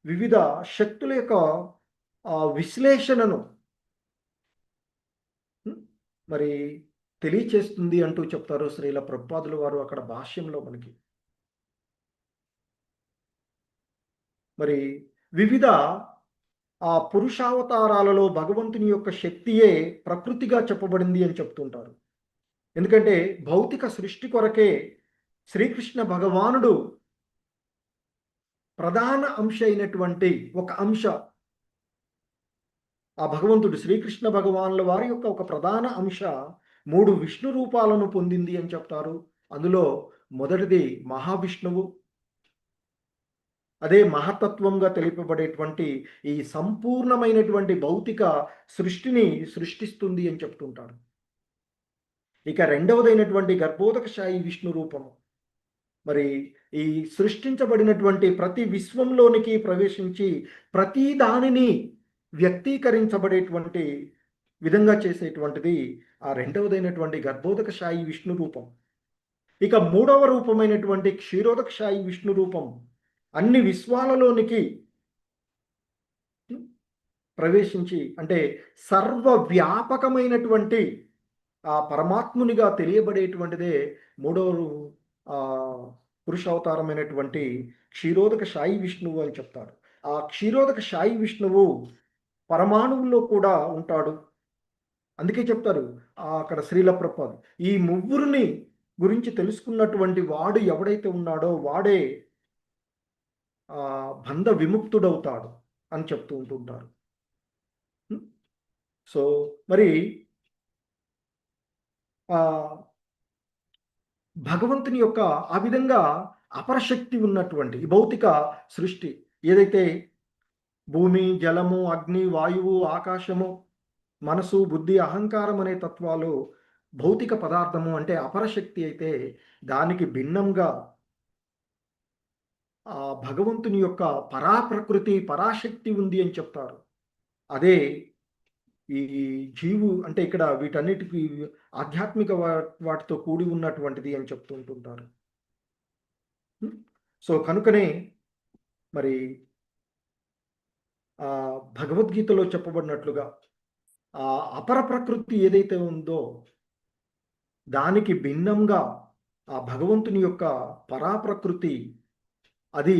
వివిధ శక్తుల యొక్క విశ్లేషణను మరి తెలియచేస్తుంది అంటూ చెప్తారు శ్రీల ప్రభుపాదుల వారు అక్కడ భాష్యంలో మనకి. మరి వివిధ ఆ పురుషావతారాలలో భగవంతుని యొక్క శక్తియే ప్రకృతిగా చెప్పబడింది అని చెప్తుంటారు. ఎందుకంటే భౌతిక సృష్టి కొరకే శ్రీకృష్ణ భగవానుడు ప్రధాన అంశ అయినటువంటి ఒక అంశ, ఆ భగవంతుడు శ్రీకృష్ణ భగవానుల వారి యొక్క ఒక ప్రధాన అంశ 3 విష్ణు రూపాలను పొందింది అని చెప్తారు. అందులో మొదటిది మహావిష్ణువు, అదే మహతత్వంగా తెలిపబడేటువంటి ఈ సంపూర్ణమైనటువంటి భౌతిక సృష్టిని సృష్టిస్తుంది అని చెప్తుంటారు. ఇక రెండవదైనటువంటి గర్భోదకశాయి విష్ణు రూపము, మరి ఈ సృష్టించబడినటువంటి ప్రతి విశ్వంలోనికి ప్రవేశించి ప్రతి దానిని వ్యక్తీకరించబడేటువంటి విధంగా చేసేటువంటిది ఆ రెండవదైనటువంటి గర్భోదకశాయి విష్ణు రూపం. ఇక మూడవ రూపమైనటువంటి క్షీరోదకశాయి విష్ణు రూపం అన్ని విశ్వాలలోనికి ప్రవేశించి, అంటే సర్వవ్యాపకమైనటువంటి ఆ పరమాత్మునిగా తెలియబడేటువంటిదే మూడవ పురుషావతారమైనటువంటి క్షీరోదకశాయి విష్ణువు అని చెప్తారు. ఆ క్షీరోదకశాయి విష్ణువు పరమాణువుల్లో కూడా ఉంటాడు. అందుకే చెప్తారు అక్కడ శ్రీల ప్రభుపాద, ఈ ముగ్గురిని గురించి తెలుసుకున్నటువంటి వాడు ఎవడైతే ఉన్నాడో వాడే బంధ విముక్తుడవుతాడు అని చెప్తూ ఉంటుంటారు. సో మరి భగవంతుని యొక్క ఆ విధంగా అపరశక్తి ఉన్నటువంటి ఈ భౌతిక సృష్టి ఏదైతే భూమి, జలము, అగ్ని, వాయువు, ఆకాశము, మనసు, బుద్ధి, అహంకారం అనే తత్వాలు భౌతిక పదార్థము అంటే అపరశక్తి అయితే, దానికి భిన్నంగా ఆ భగవంతుని యొక్క పరాప్రకృతి పరాశక్తి ఉంది అని చెప్తారు. అదే ఈ జీవు అంటే ఇక్కడ వీటన్నిటికీ ఆధ్యాత్మిక వాటితో కూడి ఉన్నటువంటిది అని చెప్తూ ఉంటుంటారు. సో కనుకనే మరి ఆ భగవద్గీతలో చెప్పబడినట్లుగా ఆ అపర ప్రకృతి ఏదైతే ఉందో దానికి భిన్నంగా ఆ భగవంతుని యొక్క పరాప్రకృతి అది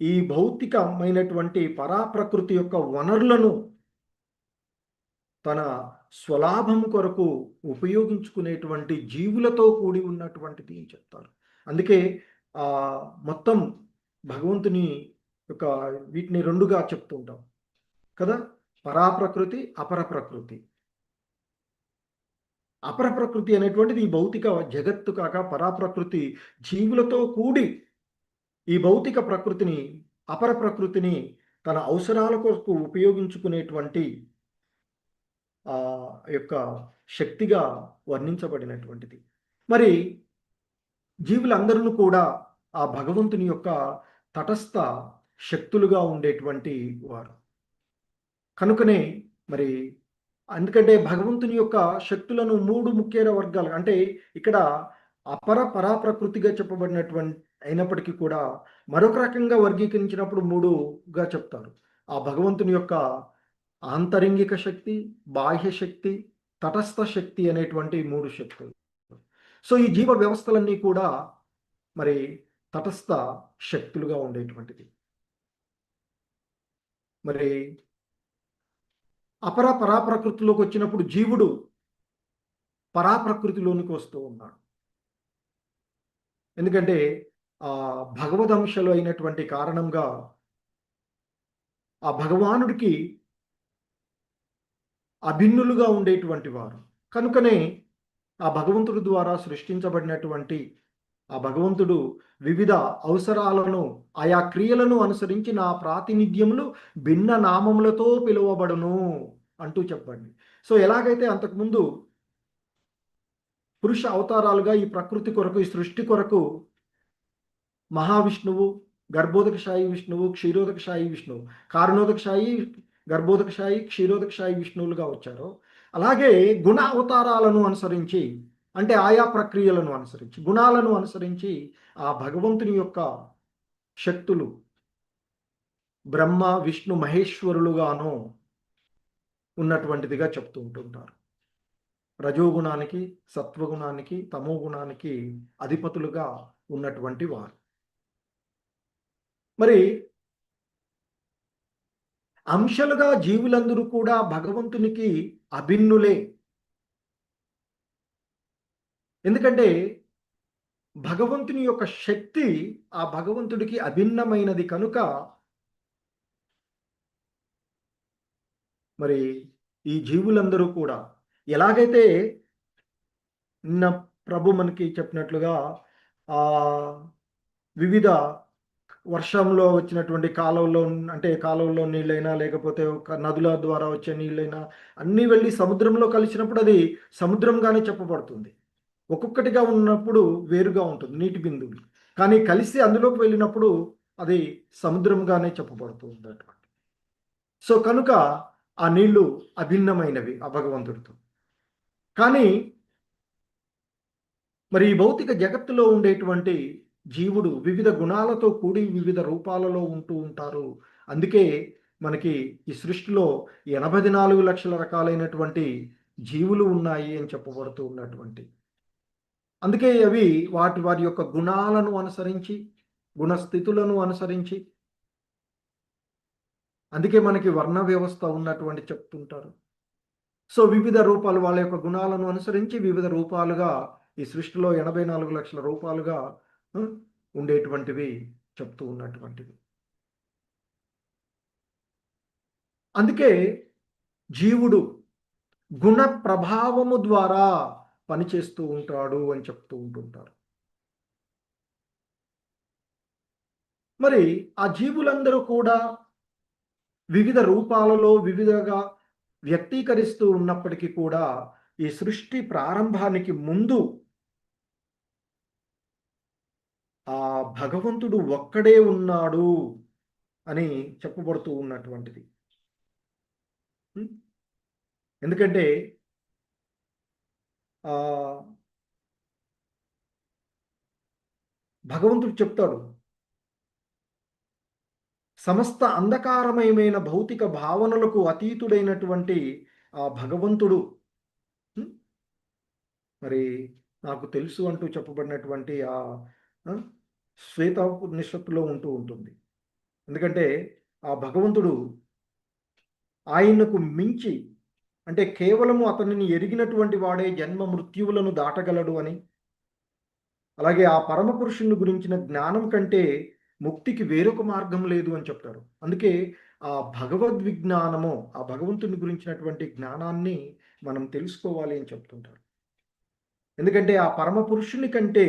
ఈ భౌతికమైనటువంటి పరాప్రకృతి యొక్క వనరులను తన స్వలాభం కొరకు ఉపయోగించుకునేటువంటి జీవులతో కూడి ఉన్నటువంటిది అని చెప్తారు. అందుకే ఆ మొత్తం భగవంతుని యొక్క వీటిని రెండుగా చెప్తుంటాం కదా, పరాప్రకృతి అపర ప్రకృతి. అపర ప్రకృతి అనేటువంటిది ఈ భౌతిక జగత్తు కాక పరాప్రకృతి జీవులతో కూడి ఈ భౌతిక ప్రకృతిని అపర ప్రకృతిని తన అవసరాల కొరకు ఉపయోగించుకునేటువంటి ఆ యొక్క శక్తిగా వర్ణించబడినటువంటిది. మరి జీవులందరూ కూడా ఆ భగవంతుని యొక్క తటస్థ శక్తులుగా ఉండేటువంటి వారు. కనుకనే మరి ఎందుకంటే భగవంతుని యొక్క శక్తులను 3 ముఖ్య వర్గాలు అంటే ఇక్కడ అపర పరాప్రకృతిగా చెప్పబడినటువంటి అయినప్పటికీ కూడా మరొక రకంగా వర్గీకరించినప్పుడు 3గా చెప్తారు. ఆ భగవంతుని యొక్క ఆంతరింగిక శక్తి, బాహ్య శక్తి, తటస్థ శక్తి అనేటువంటి 3 శక్తులు. సో ఈ జీవ వ్యవస్థలన్నీ కూడా మరి తటస్థ శక్తులుగా ఉండేటువంటిది. మరి అపర పరాప్రకృతిలోకి వచ్చినప్పుడు జీవుడు పరాప్రకృతిలోనికి వస్తూ ఉన్నాడు. ఎందుకంటే ఆ భగవదంశలు అయినటువంటి కారణంగా ఆ భగవానుడికి అభిన్నులుగా ఉండేటువంటి వారు. కనుకనే ఆ భగవంతుడి ద్వారా సృష్టించబడినటువంటి ఆ భగవంతుడు వివిధ అవసరాలను ఆయా క్రియలను అనుసరించి నా ప్రాతినిధ్యములు భిన్న నామములతో పిలువబడును అంటూ చెప్పండి. సో ఎలాగైతే అంతకుముందు పురుష అవతారాలుగా ఈ ప్రకృతి కొరకు ఈ సృష్టి కొరకు మహావిష్ణువు, గర్భోదకశాయి విష్ణువు, క్షీరోదకశాయి విష్ణువు, కారణోదకశాయి, గర్భోదకశాయి, క్షీరోదకశాయి విష్ణువులుగా వచ్చారో అలాగే గుణ అవతారాలను అనుసరించి అంటే ఆయా ప్రక్రియలను అనుసరించి గుణాలను అనుసరించి ఆ భగవంతుని యొక్క శక్తులు బ్రహ్మ విష్ణు మహేశ్వరులుగాను ఉన్నటువంటిదిగా చెప్తూ ఉంటుంటారు. రజోగుణానికి, సత్వగుణానికి, తమో గుణానికి అధిపతులుగా ఉన్నటువంటి వారు. మరి అంశాలుగా జీవులందరూ కూడా భగవంతునికి అభిన్నులే. ఎందుకంటే భగవంతుని యొక్క శక్తి ఆ భగవంతుడికి అభిన్నమైనది కనుక మరి ఈ జీవులందరూ కూడా ఎలాగైతే నిన్న ప్రభు మనకి చెప్పినట్లుగా ఆ వివిధ వర్షంలో వచ్చినటువంటి కాలువలో నీళ్ళైనా లేకపోతే ఒక నదుల ద్వారా వచ్చే నీళ్ళైనా అన్నీ వెళ్ళి సముద్రంలో కలిసినప్పుడు అది సముద్రంగానే చెప్పబడుతుంది. ఒక్కొక్కటిగా ఉన్నప్పుడు వేరుగా ఉంటుంది నీటి బిందువులు, కానీ కలిసి అందులోకి వెళ్ళినప్పుడు అది సముద్రంగానే చెప్పబడుతుంది అన్నమాట. సో కనుక ఆ నీళ్లు అభిన్నమైనవి ఆ భగవంతుడితో. కానీ మరి ఈ భౌతిక జగత్తులో ఉండేటువంటి జీవుడు వివిధ గుణాలతో కూడి వివిధ రూపాలలో ఉంటూ ఉంటారు. అందుకే మనకి ఈ సృష్టిలో 84 లక్షల రకాలైనటువంటి జీవులు ఉన్నాయి అని చెప్పబడుతూ ఉన్నటువంటి. అందుకే అవి వారి యొక్క గుణాలను అనుసరించి గుణస్థితులను అనుసరించి అందుకే మనకి వర్ణ వ్యవస్థ ఉన్నటువంటి చెప్తుంటారు. సో వివిధ రూపాలు వాళ్ళ యొక్క గుణాలను అనుసరించి వివిధ రూపాలుగా ఈ సృష్టిలో 84 లక్షల రూపాలుగా ఉండేటువంటివి చెప్తూ ఉన్నటువంటివి. అందుకే జీవుడు గుణ ప్రభావము ద్వారా పనిచేస్తూ ఉంటాడు అని చెప్తూ ఉంటుంటారు. మరి ఆ జీవులందరూ కూడా వివిధ రూపాలలో వివిధగా వ్యక్తీకరిస్తూ ఉన్నప్పటికీ కూడా ఈ సృష్టి ప్రారంభానికి ముందు ఆ భగవంతుడు ఒక్కడే ఉన్నాడు అని చెప్పబడుతూ ఉన్నటువంటిది. ఉం? ఎందుకంటే ఆ భగవంతుడు చెప్తాడు, సమస్త అంధకారమయమైన భౌతిక భావనలకు అతీతుడైనటువంటి ఆ భగవంతుడు ఉం? మరి నాకు తెలుసు అంటూ చెప్పబడినటువంటి ఆ శ్వేతోపనిషత్తులో ఉంటూ ఉంటుంది. ఎందుకంటే ఆ భగవంతుడు ఆయనకు మించి, అంటే కేవలము అతనిని ఎరిగినటువంటి వాడే జన్మ మృత్యువులను దాటగలడు అని, అలాగే ఆ పరమ పురుషుని గురించిన జ్ఞానం కంటే ముక్తికి వేరొక మార్గం లేదు అని చెప్తారు. అందుకే ఆ భగవద్విజ్ఞానము, ఆ భగవంతుని గురించినటువంటి జ్ఞానాన్ని మనం తెలుసుకోవాలి అని చెప్తుంటారు. ఎందుకంటే ఆ పరమ పురుషుని కంటే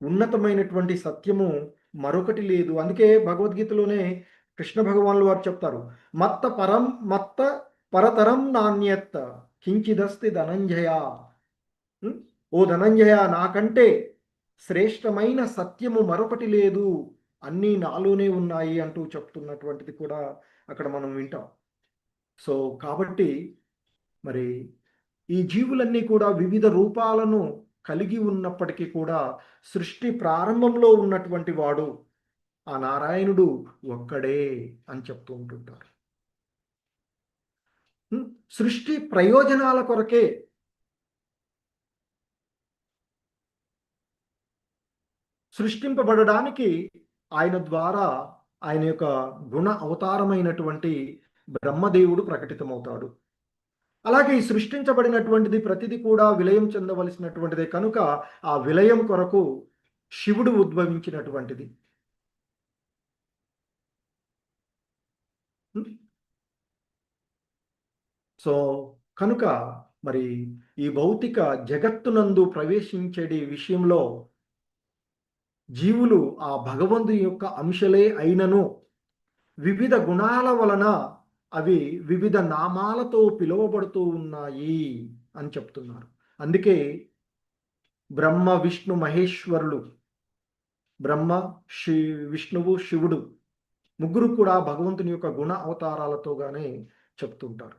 ఉన్నతమైనటువంటి సత్యము మరొకటి లేదు. అందుకే భగవద్గీతలోనే కృష్ణ భగవానులు వారు చెప్తారు, మత్త పరతరం నాణ్యత్ కించిదస్తి ధనంజయ. ఓ ధనంజయ, నాకంటే శ్రేష్టమైన సత్యము మరొకటి లేదు, అన్నీ నాలోనే ఉన్నాయి అంటూ చెప్తున్నటువంటిది కూడా అక్కడ మనం వింటాం. సో కాబట్టి మరి ఈ జీవులన్నీ కూడా వివిధ రూపాలను కలిగి ఉన్నప్పటికీ కూడా సృష్టి ప్రారంభంలో ఉన్నటువంటి వాడు ఆ నారాయణుడు ఒక్కడే అని చెప్తూ ఉంటుంటారు. సృష్టి ప్రయోజనాల కొరకే సృష్టింపబడడానికి ఆయన ద్వారా ఆయన యొక్క గుణ అవతారమైనటువంటి బ్రహ్మదేవుడు ప్రకటితమవుతాడు. అలాగే ఈ సృష్టించబడినటువంటిది ప్రతిదీ కూడా విలయం చెందవలసినటువంటిదే కనుక ఆ విలయం కొరకు శివుడు ఉద్భవించినటువంటిది. సో కనుక మరి ఈ భౌతిక జగత్తునందు ప్రవేశించే విషయంలో జీవులు ఆ భగవంతుని యొక్క అంశలే అయినను వివిధ గుణాల వలన అవి వివిధ నామాలతో పిలువబడుతూ ఉన్నాయి అని చెప్తున్నారు. అందుకే బ్రహ్మ విష్ణు మహేశ్వరులు, బ్రహ్మ విష్ణువు శివుడు ముగ్గురు కూడా భగవంతుని యొక్క గుణ అవతారాలతోగానే చెప్తుంటారు.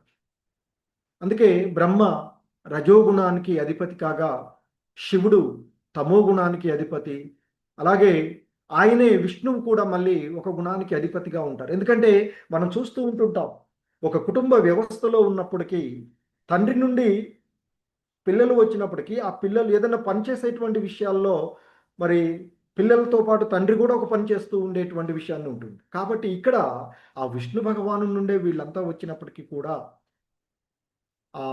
అందుకే బ్రహ్మ రజోగుణానికి అధిపతి కాగా శివుడు తమో గుణానికి అధిపతి, అలాగే ఆయనే విష్ణువు కూడా మళ్ళీ ఒక గుణానికి అధిపతిగా ఉంటారు. ఎందుకంటే మనం చూస్తూ ఉంటుంటాం, ఒక కుటుంబ వ్యవస్థలో ఉన్నప్పటికీ తండ్రి నుండి పిల్లలు వచ్చినప్పటికీ ఆ పిల్లలు ఏదైనా పనిచేసేటువంటి విషయాల్లో మరి పిల్లలతో పాటు తండ్రి కూడా ఒక పని చేస్తూ ఉండేటువంటి విషయాన్ని ఉంటుంది. కాబట్టి ఇక్కడ ఆ విష్ణు భగవాను నుండే వీళ్ళంతా వచ్చినప్పటికీ కూడా ఆ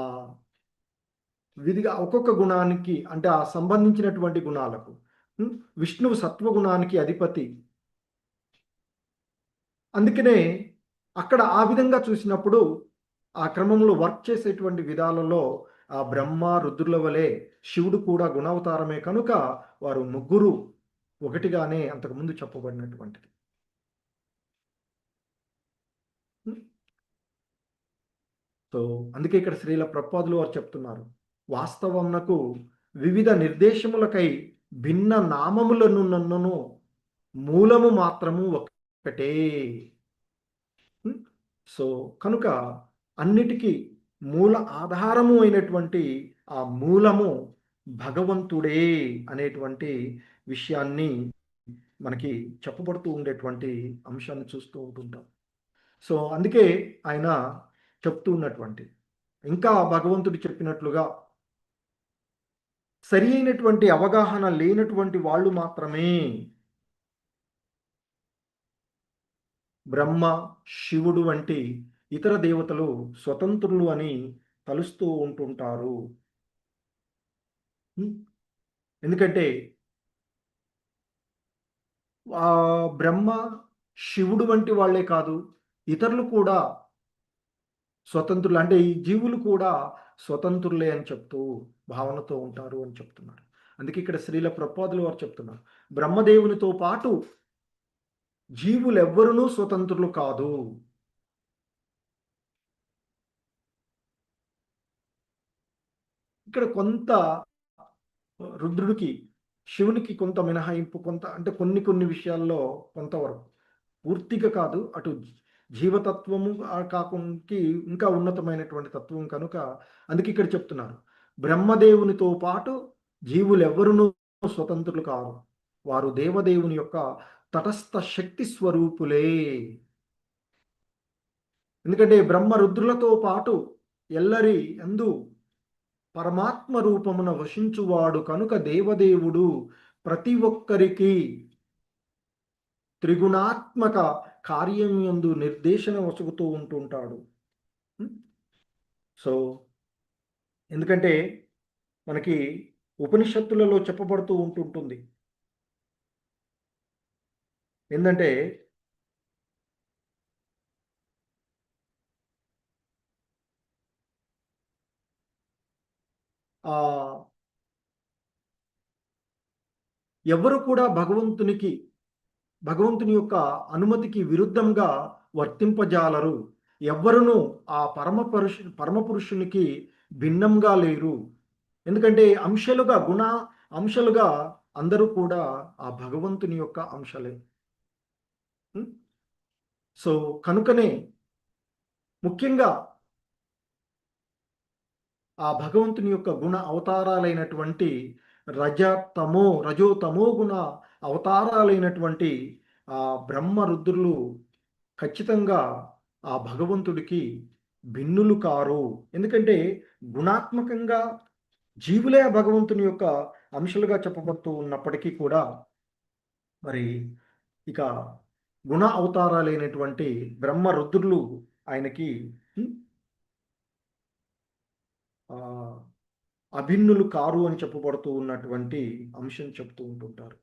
విధిగా ఒక్కొక్క గుణానికి, అంటే ఆ సంబంధించినటువంటి గుణాలకు విష్ణువు సత్వగుణానికి అధిపతి. అందుకనే అక్కడ ఆ విధంగా చూసినప్పుడు ఆ క్రమంలో వర్క్ చేసేటువంటి విధాలలో ఆ బ్రహ్మ రుద్రుల వలె శివుడు కూడా గుణావతారమే కనుక వారు ముగ్గురు ఒకటిగానే అంతకుముందు చెప్పబడినటువంటిది. సో అందుకే ఇక్కడ శ్రీల ప్రభుపాదులు వారు చెప్తున్నారు, వాస్తవమునకు వివిధ నిర్దేశములకై భిన్న నామములను మూలము మాత్రము ఒక్కటే. సో కనుక అన్నిటికీ మూల ఆధారము అయినటువంటి ఆ మూలము భగవంతుడే అనేటువంటి విషయాన్ని మనకి చెప్పబడుతూ ఉండేటువంటి అంశాన్ని చూస్తూ ఉంటుంటాం. సో అందుకే ఆయన చెప్తూ ఉన్నటువంటి, ఇంకా భగవంతుడు చెప్పినట్లుగా సరి అయినటువంటి అవగాహన లేనటువంటి వాళ్ళు మాత్రమే బ్రహ్మ శివుడు వంటి ఇతర దేవతలు స్వతంత్రులు అని తలుస్తూ ఉంటుంటారు. ఎందుకంటే ఆ బ్రహ్మ శివుడు వంటి వాళ్ళే కాదు, ఇతరులు కూడా స్వతంత్రులు, అంటే ఈ జీవులు కూడా స్వతంత్రులే అని చెప్తూ భావనతో ఉంటారు అని చెప్తున్నారు. అందుకే ఇక్కడ శ్రీల ప్రభుపాదులు వారు చెప్తున్నారు, బ్రహ్మదేవునితో పాటు జీవులెవ్వరూ స్వతంత్రులు కాదు. ఇక్కడ కొంత రుద్రుడికి శివునికి కొంత మినహాయింపు, కొంత అంటే కొన్ని కొన్ని విషయాల్లో కొంతవరకు, పూర్తిగా కాదు. అటు జీవతత్వము కాకుండా ఇంకా ఉన్నతమైనటువంటి తత్వం కనుక అందుకే ఇక్కడ చెప్తున్నారు, బ్రహ్మదేవునితో పాటు జీవులెవ్వరునూ స్వతంత్రులు కారు, వారు దేవదేవుని యొక్క తటస్థ శక్తి స్వరూపులే. ఎందుకంటే బ్రహ్మ రుద్రులతో పాటు ఎల్లరి అందు పరమాత్మ రూపమున వశించువాడు కనుక దేవదేవుడు ప్రతి ఒక్కరికి త్రిగుణాత్మక కార్యం యందు నిర్దేశన వసుగుతూ ఉంటుంటాడు. సో ఎందుకంటే మనకి ఉపనిషత్తులలో చెప్పబడుతూ ఉంటుంటుంది ఏంటంటే ఎవరు కూడా భగవంతుని యొక్క అనుమతికి విరుద్ధంగా వర్తింపజాలరు, ఎవ్వరును ఆ పరమపురుషునికి భిన్నంగా లేరు. ఎందుకంటే అంశాలుగా అందరూ కూడా ఆ భగవంతుని యొక్క అంశాలే. సో కనుకనే ముఖ్యంగా ఆ భగవంతుని యొక్క గుణ అవతారాలైనటువంటి రజో తమో గుణ అవతారాలైనటువంటి ఆ బ్రహ్మ రుద్రులు ఖచ్చితంగా ఆ భగవంతుడికి భిన్నులు కారు. ఎందుకంటే గుణాత్మకంగా జీవులే ఆ భగవంతుని యొక్క అంశాలుగా చెప్పబడుతూ ఉన్నప్పటికీ కూడా మరి ఇక గుణ అవతారాలైనటువంటి బ్రహ్మ రుద్రులు ఆయనకి అభిన్నులు కారు అని చెప్పబడుతూ ఉన్నటువంటి అంశం చెప్తూ ఉంటుంటారు.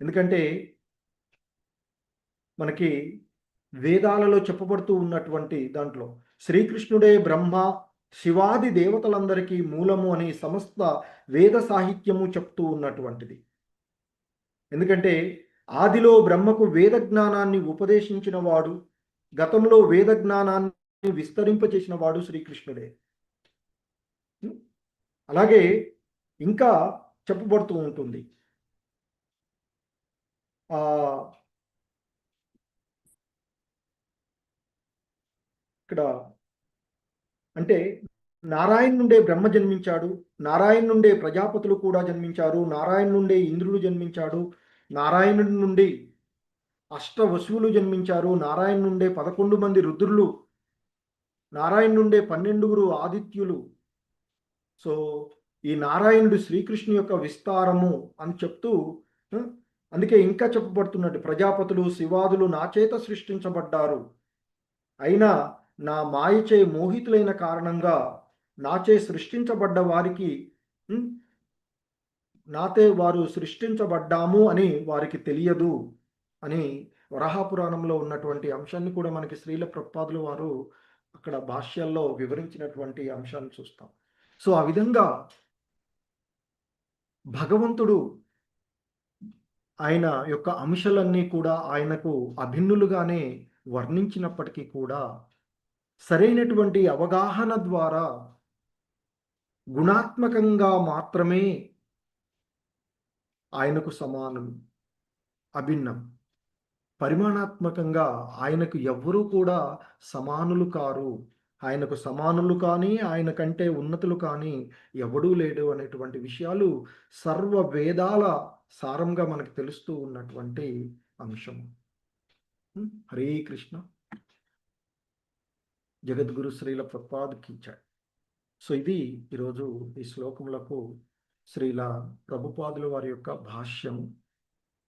ఎందుకంటే మనకి వేదాలలో చెప్పబడుతూ ఉన్నటువంటి దాంట్లో శ్రీకృష్ణుడే బ్రహ్మ, శివాది దేవతలందరికీ మూలము అని సమస్త వేద సాహిత్యము చెప్తూ ఉన్నటువంటిది. ఎందుకంటే ఆదిలో బ్రహ్మకు వేద జ్ఞానాన్ని ఉపదేశించిన వాడు, గతంలో వేద జ్ఞానాన్ని విస్తరింపచేసిన వాడు శ్రీకృష్ణుడే. అలాగే ఇంకా చెప్పబడుతూ ఉంటుంది ఇక్కడ అంటే నారాయణ నుండే బ్రహ్మ జన్మించాడు, నారాయణ నుండే ప్రజాపతులు కూడా జన్మించారు, నారాయణ నుండే ఇంద్రుడు జన్మించాడు, నారాయణుడి నుండి అష్టవసువులు జన్మించారు, నారాయణ నుండే 11 మంది రుద్రులు, నారాయణ నుండే 12 ఆదిత్యులు. సో ఈ నారాయణుడు శ్రీకృష్ణు యొక్క విస్తారము అని చెప్తూ అందుకే ఇంకా చెప్పబడుతున్నట్టు ప్రజాపతులు శివాదులు నా చేత సృష్టించబడ్డారు, అయినా నా మాయచే మోహితులైన కారణంగా నాచే సృష్టించబడ్డ వారికి నాతే వారు సృష్టించబడ్డాము అని వారికి తెలియదు అని వరాహపురాణంలో ఉన్నటువంటి అంశాన్ని కూడా మనకి శ్రీల ప్రభుపాదులు వారు అక్కడ భాష్యాల్లో వివరించినటువంటి అంశాన్ని చూస్తాం. సో ఆ విధంగా భగవంతుడు ఆయన యొక్క అంశాలన్నీ కూడా ఆయనకు అభిన్నులుగానే వర్ణించినప్పటికీ కూడా సరైనటువంటి అవగాహన ద్వారా గుణాత్మకంగా మాత్రమే ఆయనకు సమానం, అభిన్నం. పరిమాణాత్మకంగా ఆయనకు ఎవ్వరూ కూడా సమానులు కారు, ఆయనకు సమానులు కానీ ఆయన కంటే ఉన్నతులు కానీ ఎవడూ లేడు అనేటువంటి విషయాలు సర్వ వేదాల సారంగా మనకు తెలుస్తూ ఉన్నటువంటి అంశం. హరే కృష్ణ. జగద్గురు శ్రీల ప్రభుపాద్కి జై. సో ఇది ఈరోజు ఈ శ్లోకములకు శ్రీల ప్రభుపాదుల వారి యొక్క భాష్యం.